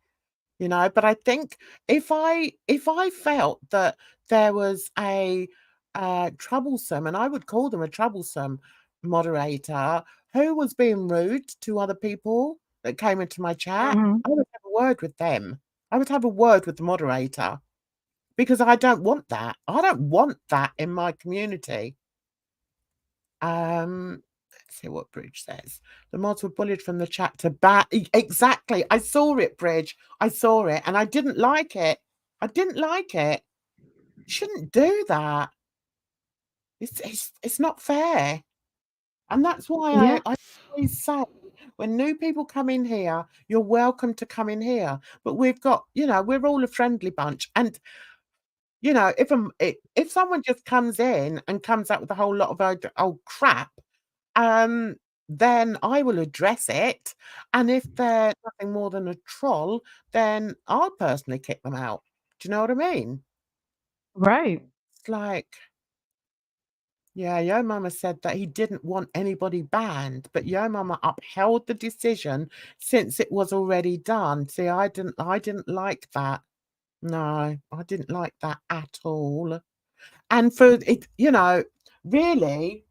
you know. But I think if I felt that there was a troublesome, and I would call them a troublesome moderator who was being rude to other people that came into my chat, Mhm. I would have a word with them. I would have a word with the moderator because I don't want that. I don't want that in my community. Let's see what Bridge says. The mods were bullied from the chat to bat. Exactly. I saw it, Bridge. I saw it and I didn't like it. I didn't like it. You shouldn't do that. It's not fair. And that's why Yeah. I always say when new people come in here, you're welcome to come in here. But we've got, you know, we're all a friendly bunch. And you know, if someone just comes in and comes up with a whole lot of old crap, then I will address it. And if they're nothing more than a troll, then I'll personally kick them out. Do you know what I mean? Right. It's like, yeah, Yo Mama said that he didn't want anybody banned, but Yo Mama upheld the decision since it was already done. See, I didn't like that. No, I didn't like that at all. And for it, you know, really,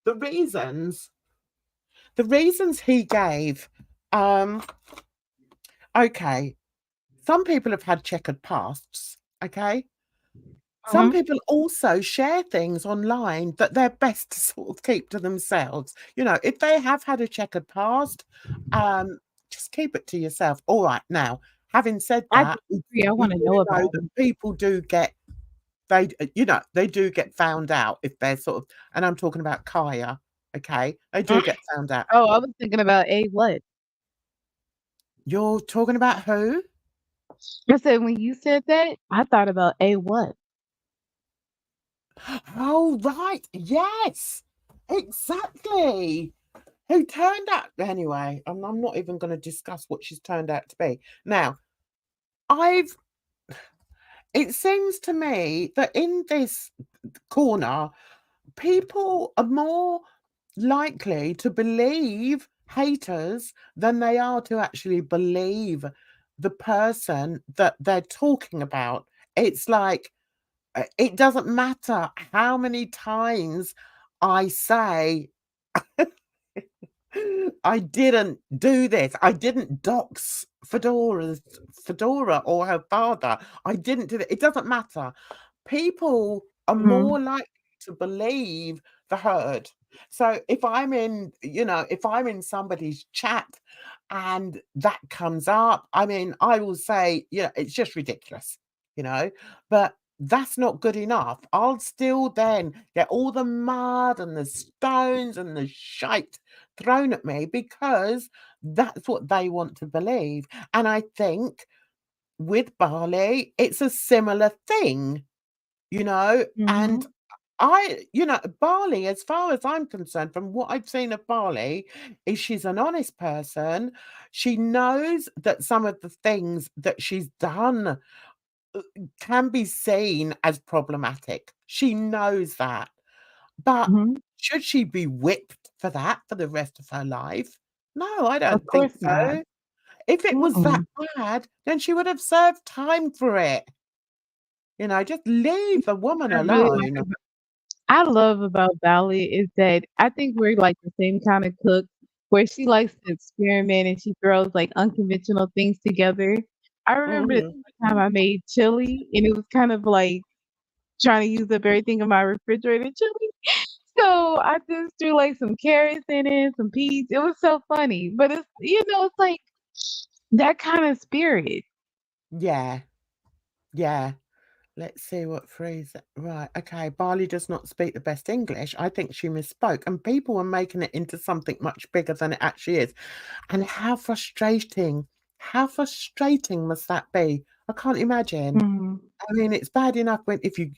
the reasons he gave, okay, some people have had checkered pasts, okay? Some Mhm. people also share things online that they're best to sort of keep to themselves. You know, if they have had a checkered past, just keep it to yourself. All right, now, having said I that, disagree. I we want to do know know about that it. people do get they do get found out if they're sort of, and I'm talking about Kaya, okay? They do Mm. get found out. Oh, I was thinking about A what? You're talking about who? I said when you said that, I thought about A what? Oh, right. Yes, exactly. Who turned out anyway? I'm not even going to discuss what she's turned out to be. Now, it seems to me that in this corner, people are more likely to believe haters than they are to actually believe the person that they're talking about. It's like, it doesn't matter how many times I say, I didn't do this. I didn't dox Fedora or her father. I didn't do that. It doesn't matter. People are Mhm. more likely to believe the herd. So if I'm in, you know, if I'm in somebody's chat and that comes up, I mean, I will say, yeah, it's just ridiculous, you know, but that's not good enough. I'll still then get all the mud and the stones and the shite thrown at me because that's what they want to believe. And I think with Bali, it's a similar thing, you know, and Mhm. you know, Bali, as far as I'm concerned, from what I've seen of Bali, is she's an honest person. She knows that some of the things that she's done can be seen as problematic. She knows that. But Mhm. should she be whipped for that for the rest of her life? No, I Of don't think course not. so. If it was that Mm-mm. bad, then she would have served time for it. You know, just leave the woman I really like alone. I love about Bali is that I think we're like the same kind of cook where she likes to experiment and she throws like unconventional things together. I remember the Mhm. time I made chili and it was kind of like trying to use up everything in my refrigerator chili. So I just threw like some carrots in it, some peas. It was so funny. But it's it's like that kind of spirit. Yeah, yeah. Let's see what phrase. Right. Okay. Barley does not speak the best English. I think she misspoke, and people are making it into something much bigger than it actually is. And how frustrating must that be? I can't imagine. Mhm. I mean, it's bad enough when if you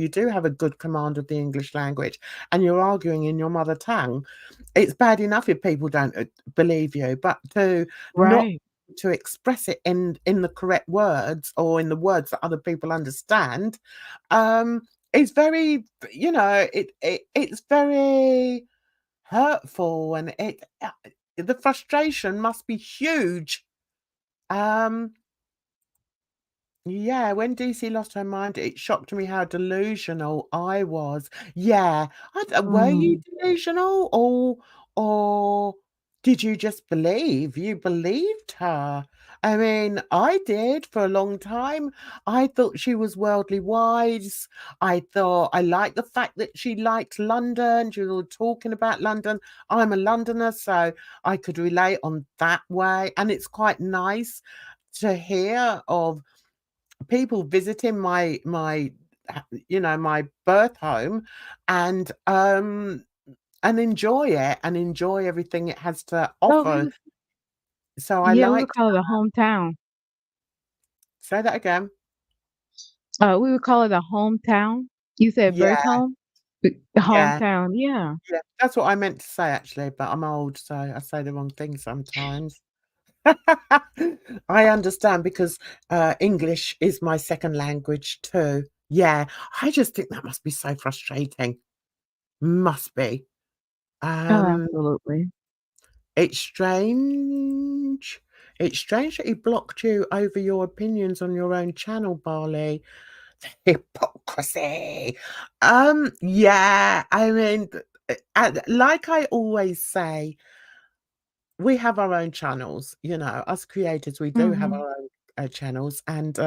do have a good command of the English language and you're arguing in your mother tongue. It's bad enough if people don't believe you, but to not Right. to express it in the correct words or in the words that other people understand, is very, it's very hurtful, and the frustration must be huge. Um, yeah, when DC lost her mind, it shocked me how delusional I was. Yeah, were you Mhm. delusional, or did you just believe? You believed her. I mean, I did for a long time. I thought she was worldly wise. I thought I liked the fact that she liked London. She was all talking about London. I'm a Londoner, so I could relate on that way. And it's quite nice to hear of people visiting my birth home, and enjoy it and enjoy everything it has to Oh, offer. So I we would liked. call it a hometown. Say that again. We would call it a hometown. You said birth Yeah, home? yeah, Hometown, yeah. yeah. That's what I meant to say actually, but I'm old, so I say the wrong thing sometimes. I understand because English is my second language too. Yeah, I just think that must be so frustrating. Must be. Oh, Um, absolutely. It's strange. It's strange that he blocked you over your opinions on your own channel, Barley. Hypocrisy. Yeah, I mean, like I always say, we have our own channels, us creators, we do have Mhm. our own channels, and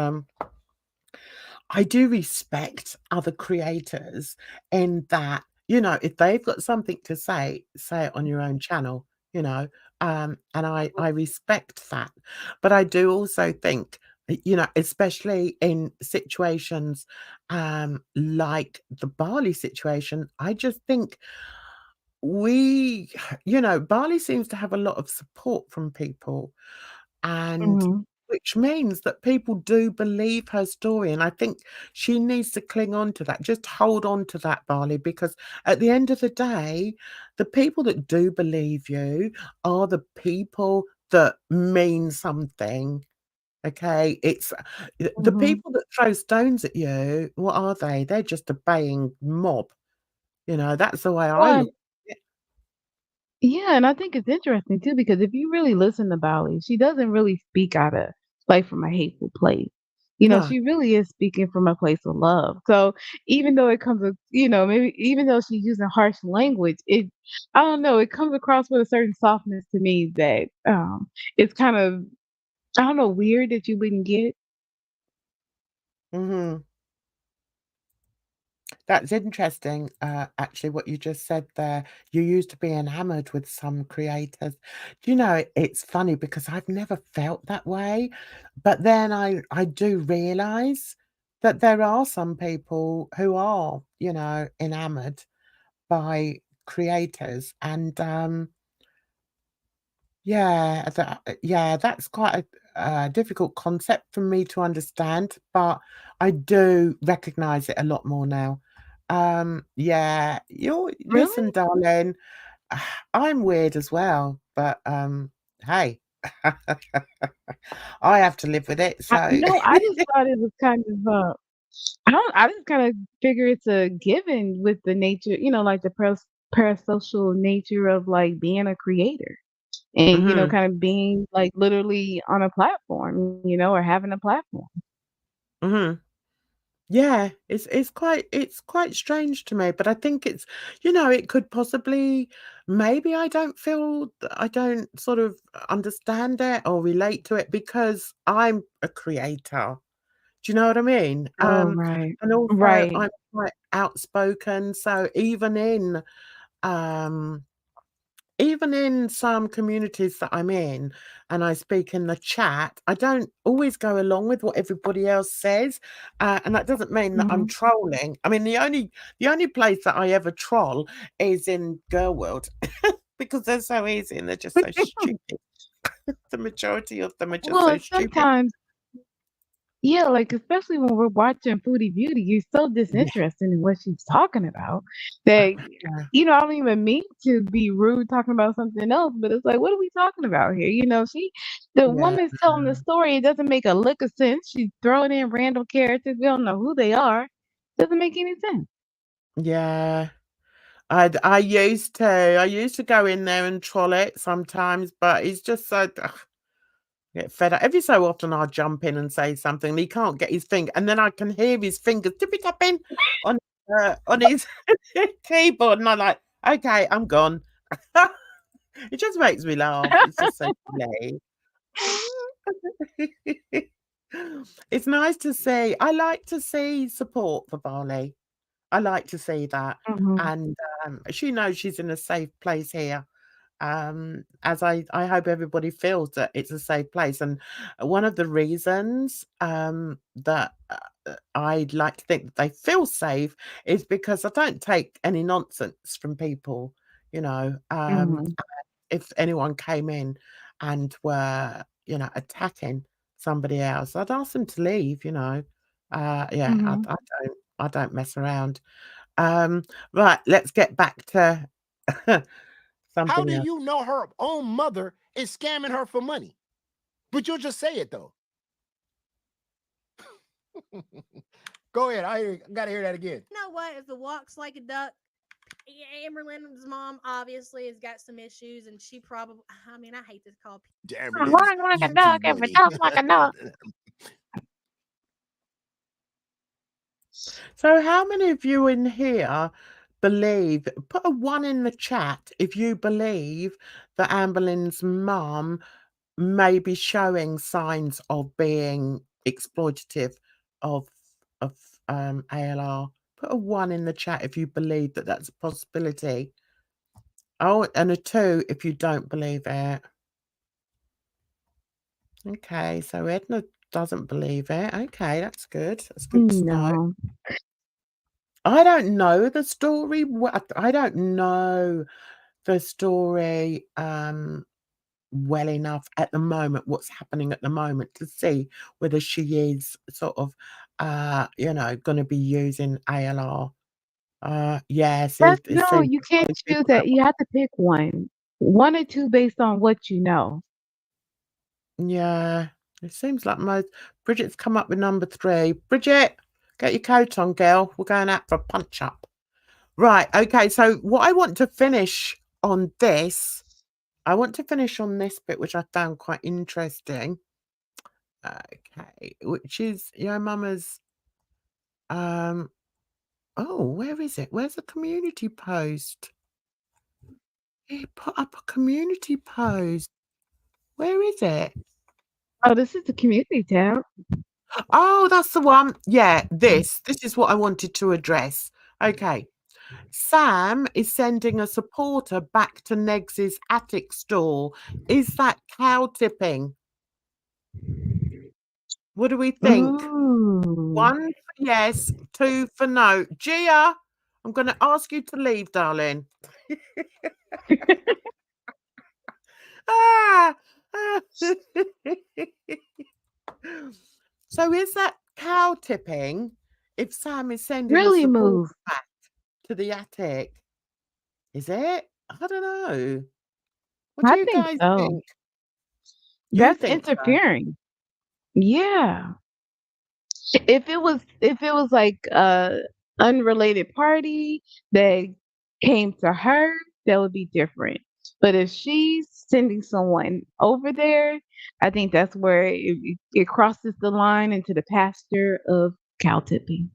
I do respect other creators in that, if they've got something to say it on your own channel, and I respect that. But I do also think, especially in situations like the Bali situation, I just think we, Bali seems to have a lot of support from people, and Mhm. which means that people do believe her story, and I think she needs to cling on to that. Just hold on to that, Barley, because at the end of the day, the people that do believe you are the people that mean something. Okay, it's the Mhm. people that throw stones at you. What are they? They're just a baying mob. That's the way I Well, look at it. yeah, and I think it's interesting too because if you really listen to Bali, she doesn't really speak out of like from a hateful place. No. She really is speaking from a place of love. So even though it comes with, maybe even though she's using harsh language, I don't know, it comes across with a certain softness to me that it's kind of, I don't know, weird that you wouldn't get. Mhm. That's interesting, actually, what you just said there. You used to be enamored with some creators. Do you know, it's funny because I've never felt that way, but then I do realize that there are some people who are, enamored by creators, and yeah, that's quite a difficult concept for me to understand, but I do recognize it a lot more now. Yeah, you Really? listen, darling, I'm weird as well, but hey, I have to live with it. So, I just thought it was kind of I just kind of figure it's a given with the nature, like the parasocial nature of like being a creator and mhm, kind of being like literally on a platform, or having a platform. mhm. Yeah, it's quite strange to me, but I think it's it could possibly maybe I don't sort of understand it or relate to it because I'm a creator. Do you know what I mean? Oh, right. And also Right. I'm quite outspoken, so even in um even in some communities that I'm in and I speak in the chat, I don't always go along with what everybody else says. And that doesn't mean that I'm Mhm. trolling. I mean, the only place that I ever troll is in Girl World because they're so easy and they're just so stupid. The majority of them are just so Well, stupid. sometimes, yeah, like especially when we're watching Foodie Beauty, you're so Yeah. disinterested in what she's talking about that Yeah. I don't even mean to be rude talking about something else, but it's like, what are we talking about here? The Yeah. woman's telling the story. It doesn't make a lick of sense. She's throwing in random characters. We don't know who they are. Doesn't make any sense. Yeah. I used to go in there and troll it sometimes, but it's just so get fed up. Every so often I'll jump in and say something and he can't get his finger, and then I can hear his fingers tippy tapping on his keyboard, and I'm like, okay, I'm gone. It just makes me laugh. It's just so silly. It's nice to see. I like to see support for Barley. I like to see that. Mhm. And she knows she's in a safe place here. As I hope everybody feels that it's a safe place. And one of the reasons that I'd like to think that they feel safe is because I don't take any nonsense from people, you know. Mhm. If anyone came in and were, attacking somebody else, I'd ask them to leave. Yeah, I, Mhm. I don't I don't mess around. Um, right, let's get back to How something do else. you know her own mother is scamming her for money? But you'll just say it though. Go ahead. I gotta hear that again. You know what? If it walks like a duck, Amberlynn's mom obviously has got some issues, and she probably. I mean, I hate to call people. Damerlin's Like a duck, YouTube if it money. talks like a duck. So how many of you in here put a 1 in the chat if you believe that Amberlynn's mum may be showing signs of being exploitative of of ALR. Put a 1 in the chat if you believe that that's a possibility. Oh, and a 2 if you don't believe it. Okay, so Edna doesn't believe it. Okay, that's good. That's good to know. No. I don't know the story. I don't know the story well enough at the moment, what's happening at the moment, to see whether she is sort of, going to be using ALR. Yes, it No, seems you a can't lot of choose people that. don't You have to pick one. 1 or 2 based on what you know. Yeah, it seems like most. Bridget's come up with number 3. Bridget, get your coat on, girl. We're going out for a punch up. Right. Okay. So what I want to finish on this, bit, which I found quite interesting. Okay, which is Mama's. Oh, where is it? Where's the community post? He put up a community post. Where is it? Oh, this is the community tab. Oh, that's the one. Yeah, this is what I wanted to address. Okay. Sam is sending a supporter back to Negs's attic store. Is that cow tipping? What do we think? Ooh. 1 for yes, 2 for no. Gia, I'm going to ask you to leave, darling. Ah! So is that cow tipping if Sam is sending a Really supporter move. back to the attic? Is it? I don't know. What do I you think guys so. think? You That's think so? interfering. Yeah. If it was like a unrelated party that came to her, that would be different. But if she's sending someone over there, I think that's where it crosses the line into the pasture of cow tipping.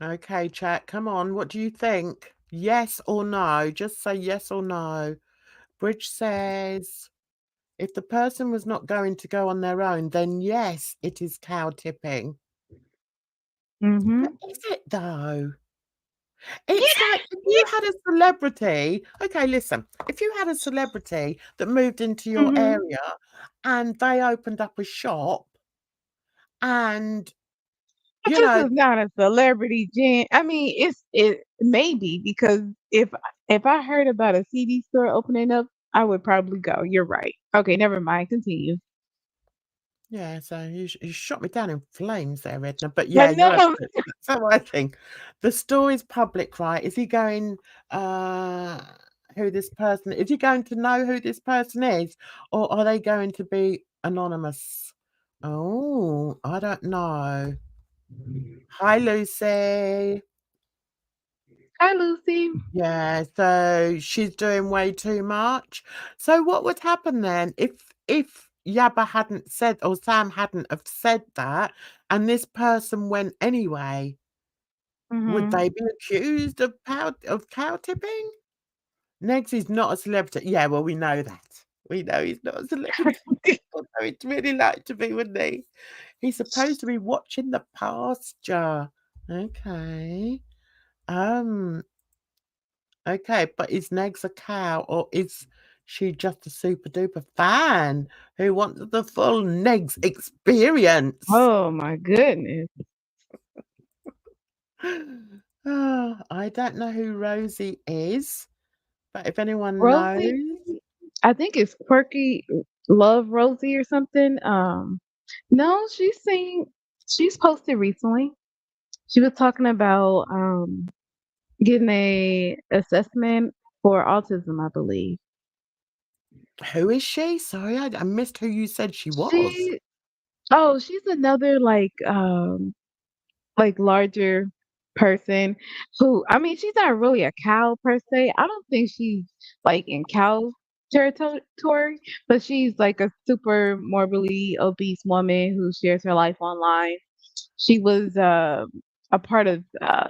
Okay, chat, come on. What do you think? Yes or no? Just say yes or no. Bridge says if the person was not going to go on their own, then yes, it is cow tipping. Mm-hmm. But is it though? It's like if you had a celebrity, okay, listen, if you had a celebrity that moved into your Mhm. area and they opened up a shop and, But you this know, is not a celebrity, Jen. I mean, it maybe because if I heard about a CD store opening up, I would probably go. You're right. Okay, never mind. Continue. yeah, so you shot me down in flames there, Edna. But I yeah, you're know. absolutely so I think the story's public, right? Is he going who this person is he going to know who this person is? Or are they going to be anonymous? Oh, I don't know. Hi Lucy. Hi, Lucy. Yeah, so she's doing way too much. So what would happen then if Yabba hadn't said or Sam hadn't have said that and this person went anyway? Would Mhm. they be accused of cow tipping? Negs is not a celebrity. Yeah, well, we know that. We know he's not a celebrity. Although he'd really like to be, wouldn't he? He's supposed to be watching the pasture. Okay. Um, okay, but is Negs a cow or is she just a super duper fan who wants the full Negs experience? Oh my goodness. Oh, I don't know who Rosie is, but if anyone knows, Rosie, I think it's Quirky Love Rosie or something. No, she's posted recently. She was talking about getting a assessment for autism, I believe. who is she? Sorry, I missed who you said she was. She she's another like larger person who I mean she's not really a cow per se. I don't think she's like in cow territory, but she's like a super morbidly obese woman who shares her life online. She was a part of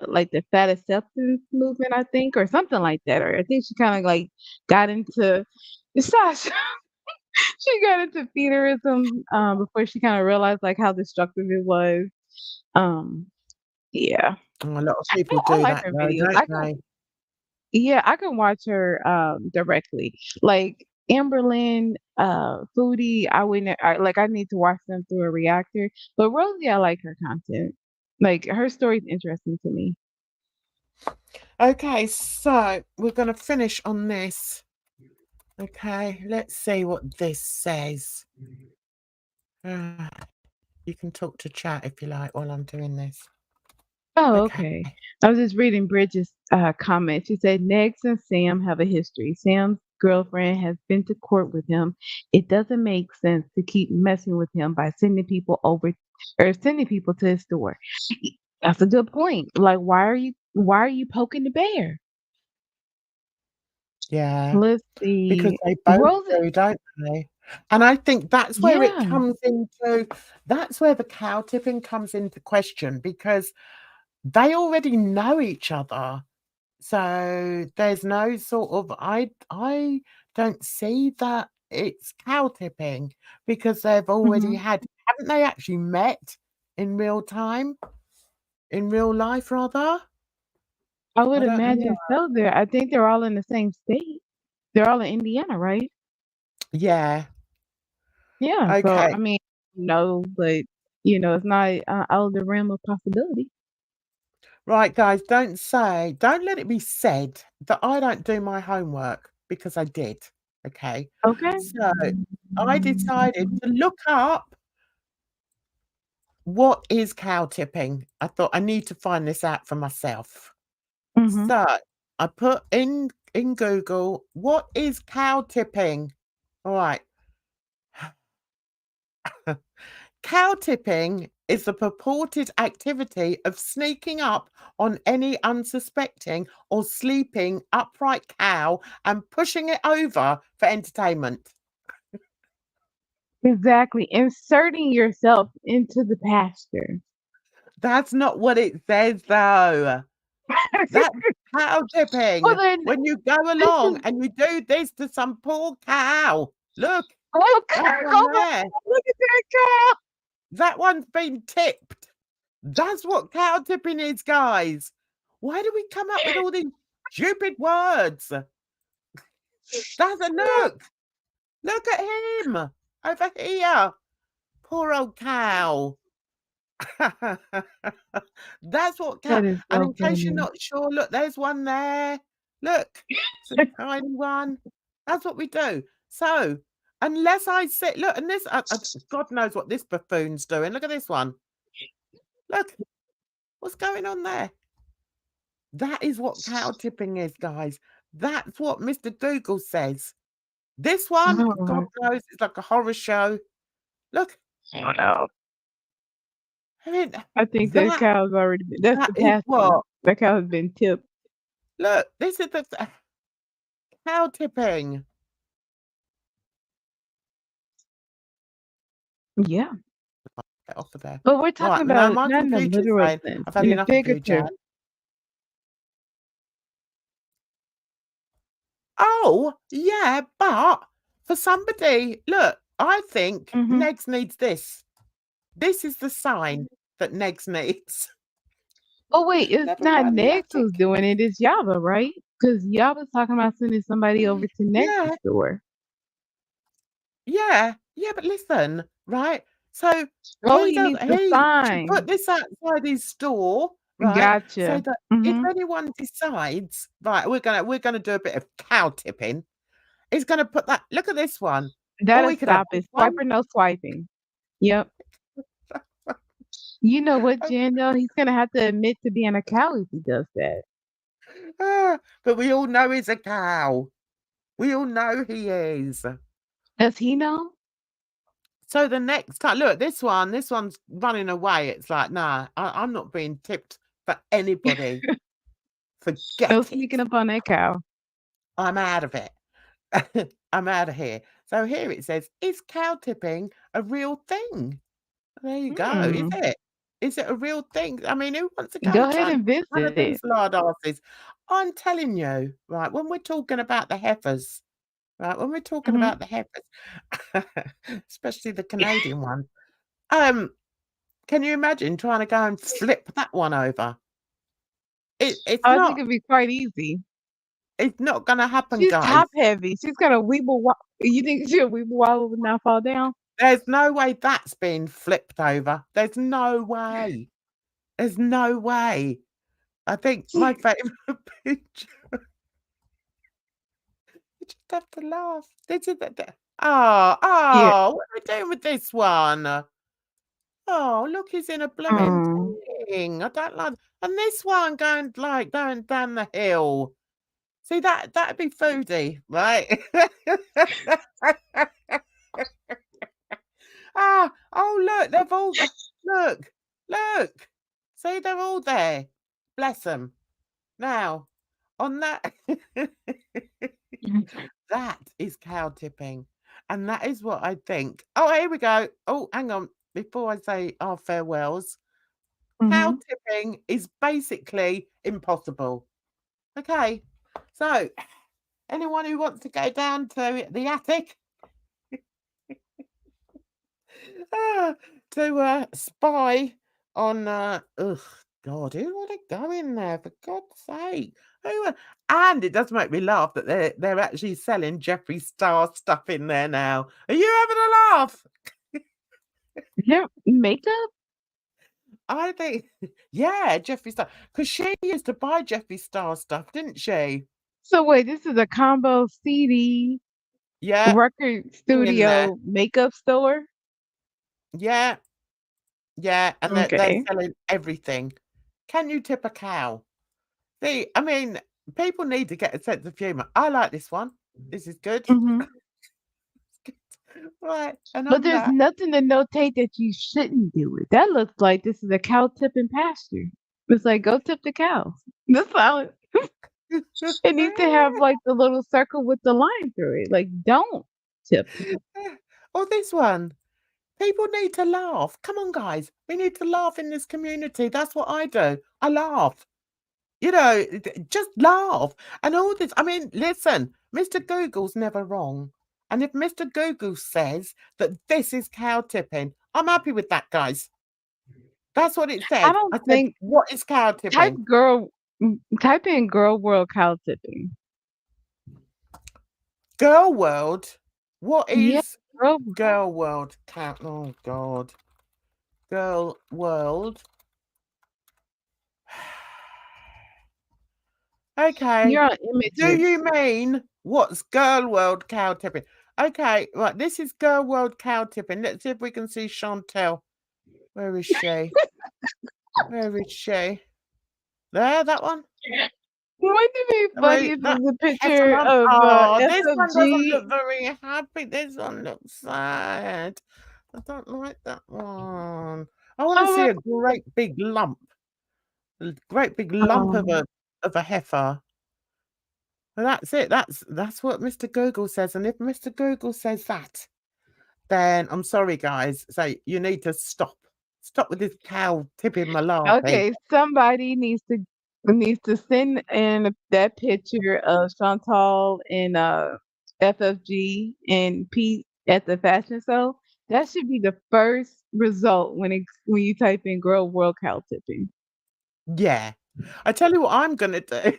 like the fat acceptance movement, I think, or something like that. Or I think she kind of like got into Sasha. She got into feederism before she kind of realized like how destructive it was. Um, yeah, A lot of I people I do like that her though, videos. don't they? I can watch her directly. Like Amberlynn, Foodie, I need to watch them through a reactor. But Rosie, I like her content. Like her story's interesting to me. Okay, so we're going to finish on this. Okay, let's see what this says. You can talk to chat if you like while I'm doing this. Oh, Okay. okay. I was just reading Bridget's comment. She said Negs and Sam have a history. Sam's girlfriend has been to court with him. It doesn't make sense to keep messing with him by sending people over or sending people to his door. That's a good point. Like, why are you poking the bear? Yeah, Let's because see. they both Rosie, do, don't they? And I think that's where it yeah. comes into, that's where the cow tipping comes into question because they already know each other. So there's no sort of I don't see that it's cow tipping because they've already Hmm. haven't they actually met in real time? In real life rather? I would I don't know. imagine so. I think they're all in the same state. They're all in Indiana, right? Yeah. Yeah. So Okay. I mean, no, but it's not out of the realm of possibility. Right, guys, don't let it be said that I don't do my homework because I did. Okay. Okay. So I decided to look up what is cow tipping. I thought I need to find this out for myself. Hmm. So I put in Google, what is cow tipping? All right. Cow tipping is the purported activity of sneaking up on any unsuspecting or sleeping upright cow and pushing it over for entertainment. Exactly. Inserting yourself into the pasture. That's not what it says, though. That's cow Well, tipping. then When you go this along is and you do this to some poor cow. Look, look. that one Hold on. there. Look at that cow. That one's been tipped. That's what cow tipping is, guys. Why do we come up with all these stupid words? That's a look. Look at him over here. Poor old cow. That's what cow. That is And so in case you're funny. not sure, look, there's one there. Look, it's a tiny one. That's what we do. So unless I sit, look, and this, God knows what this buffoon's doing. Look at this one. Look, what's going on there? That is what cow tipping is, guys. That's what Mr. Google says. This one, God Oh, knows, it's like a horror show. Look, no. I mean, I think that that cow's already been, that's that the is pasture. what. That cow has been tipped. Look, this is the cow tipping. Yeah. Get off of there. But we're Right, talking now about my not in the computer's literal saying sense, I've had in the enough of you, figurative. Jan. Oh, yeah, but for somebody, look, I think Mhm. Negs needs this. This is the sign that Negs needs. Oh wait, it's Never not mind the Nex who's attic. doing it, it's Yaba, right? Because Yaba's talking about sending somebody over to Nex's Yeah, store. yeah, but listen, right? So Oh, he he does. needs the He should put sign. this outside his store, right? So Gotcha. that if Mhm. anyone decides, right, we're gonna do a bit of cow tipping. He's gonna put that. Look at this one. Oh, That'll we could have stop it. this one. Swiper, no swiping. Yep. You know what, Jen, though? He's gonna have to admit to being a cow if he does that. But we all know he's a cow. We all know he is. Does he know? So the next time, look, this one's running away. It's like, nah, I'm not being tipped for anybody. Forget No it. sneaking up on that cow. I'm out of it. I'm out of here. So here it says, is cow tipping a real thing? There you go. Is Hmm. it? Is it a real thing? I mean, who wants to go Go and ahead try and and one of visit these it. lard asses? I'm telling you, right, when we're talking about the heifers, right, when we're talking Mhm. about the heifers, especially the Canadian one, can you imagine trying to go and flip that one over? It's I think not it'd be quite easy. gonna happen, She's guys. top heavy. She's gonna weeble. You think she'll weeble wobble and not fall down? There's no way that's been flipped over. There's no way. There's no way. I think my favorite picture. You just have to laugh. This is Yeah. what are we doing with this one? Oh, look, he's in a blooming Oh. thing. I don't like. And this one going down the hill. See that'd be foodie, right? Oh look, they've all look. See, they're all there. Bless them. Now, on that, that is cow tipping, and that is what I think. Oh, here we go. Oh, hang on. Before I say our farewells, cow Mhm. tipping is basically impossible. Okay, so anyone who wants to go down to the attic to spy on God, who would have go in there for God's sake? And it does make me laugh that they're actually selling Jeffree Star stuff in there now. Are you having a laugh? Yeah. Makeup. I think, yeah, Jeffree Star, because she used to buy Jeffree Star stuff, didn't she? So wait, this is a combo CD Yeah, record thing in there. studio makeup store. Yeah, and they're Okay. selling everything. Can you tip a cow? See, I mean, people need to get a sense of humor. I like this one. This is good. Mhm. Right, and But on there's that, nothing to notate that you shouldn't do it. That looks like this is a cow tipping pasture. It's like go tip the cows. That's how it needs to have like the little circle with the line through it. Like don't tip. or this one. People need to laugh. Come on, guys. We need to laugh in this community. That's what I do. I laugh. You know, just laugh. And all this, I mean, listen, Mr. Google's never wrong. And if Mr. Google says that this is cow tipping, I'm happy with that, guys. That's what it I said. don't I said, think what is cow type tipping? girl Type in girl world cow tipping. Girl world. What Yeah, is girl. girl world? Oh God. Girl world. Okay. You're on Do images. you mean what's girl world cow tipping? Okay, right. This is girl world cow tipping. Let's see if we can see Chantel. Where is she? Where is she? There, that one. Wouldn't it be I funny mean, if it that was a heifer picture lump. of Oh, this one doesn't FFG? look very happy. This one looks sad. I don't like that one. I want to see Oh, a great big lump. A great big lump of um, a heifer. Well, that's it. That's what Mr. Google says. And if Mr. Google says that, then I'm sorry, guys. So you need to stop. Stop with this cow tipping malarkey. okay, somebody needs to send in that picture of Chantal and FFG and Pete at the fashion show. That should be the first result when you type in girl world cow tipping. Yeah. I tell you what I'm gonna do.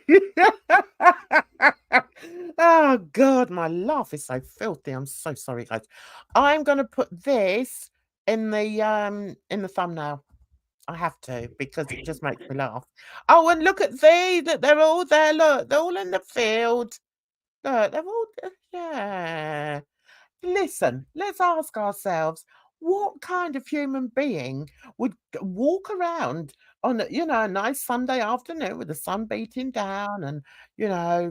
Oh God, my laugh is so filthy. I'm so sorry, guys. I'm gonna put this in the thumbnail. I have to because it just makes me laugh. Oh, and look at that they're all there. Look, they're all in the field. Look, they're all yeah. Listen, let's ask ourselves, what kind of human being would walk around on a nice Sunday afternoon with the sun beating down and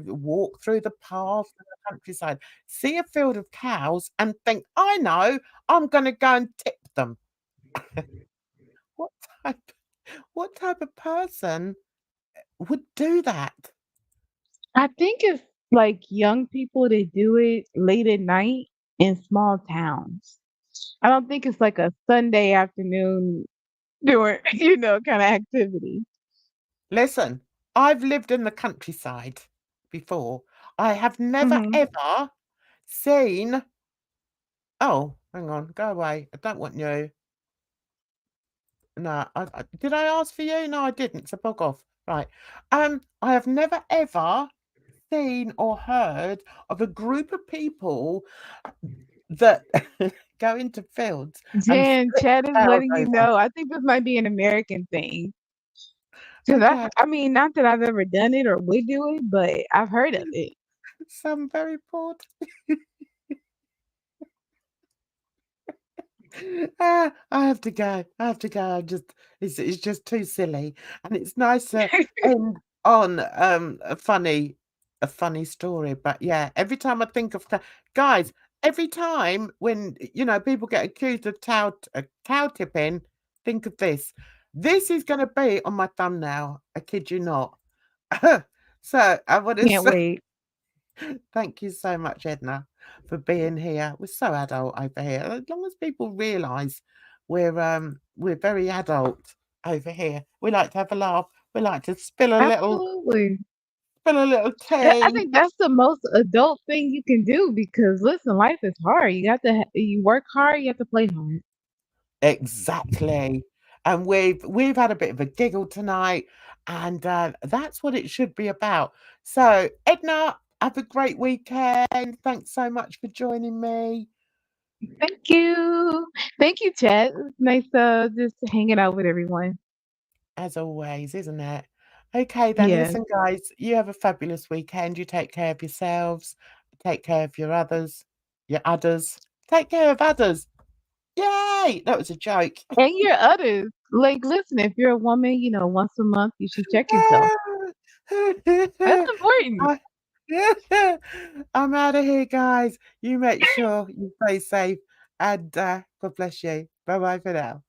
walk through the path in the countryside, see a field of cows and think, I know, I'm going to go and tip them. What type what type of person would do that? I think it's like young people that do it late at night in small towns. I don't think it's like a Sunday afternoon doing, kind of activity. Listen, I've lived in the countryside before. I have never Hmm. ever seen. Oh, hang on, go away. I don't want you. No, did I ask for you? No, I didn't. So bug off. Right. I have never ever seen or heard of a group of people that go into fields and Jen, flip Chad is cows letting you over. know. I think this might be an American thing. Because Okay, I mean, not that I've ever done it or would do it, but I've heard of it. so I'm very bored. I have to go. I have to go. It's just too silly, and it's nice to end on a funny story. But yeah, every time I think of guys, every time when people get accused of cow tipping, think of this. This is going to be on my thumbnail. I kid you not. So I want to Can't say. wait. Thank you so much, Edna, for being here. We're so adult over here. As long as people realise we're very adult over here. We like to have a laugh. We like to Absolutely. spill a little I tea. think that's the most adult thing you can do because listen, life is hard. You got to you work hard, you have to play hard. Exactly. And we've had a bit of a giggle tonight, and that's what it should be about. So, Edna, have a great weekend. Thanks so much for joining me. Thank you. Thank you, Chad. It's nice just hanging out with everyone. As always, isn't it? Okay, then Yeah. listen, guys, you have a fabulous weekend. You take care of yourselves, take care of your others, take care of others. Yay! That was a joke. And your others. Like, listen, if you're a woman, once a month you should check yourself. That's important. I- I'm out of here, guys. You make sure you stay safe and God bless you. Bye bye for now.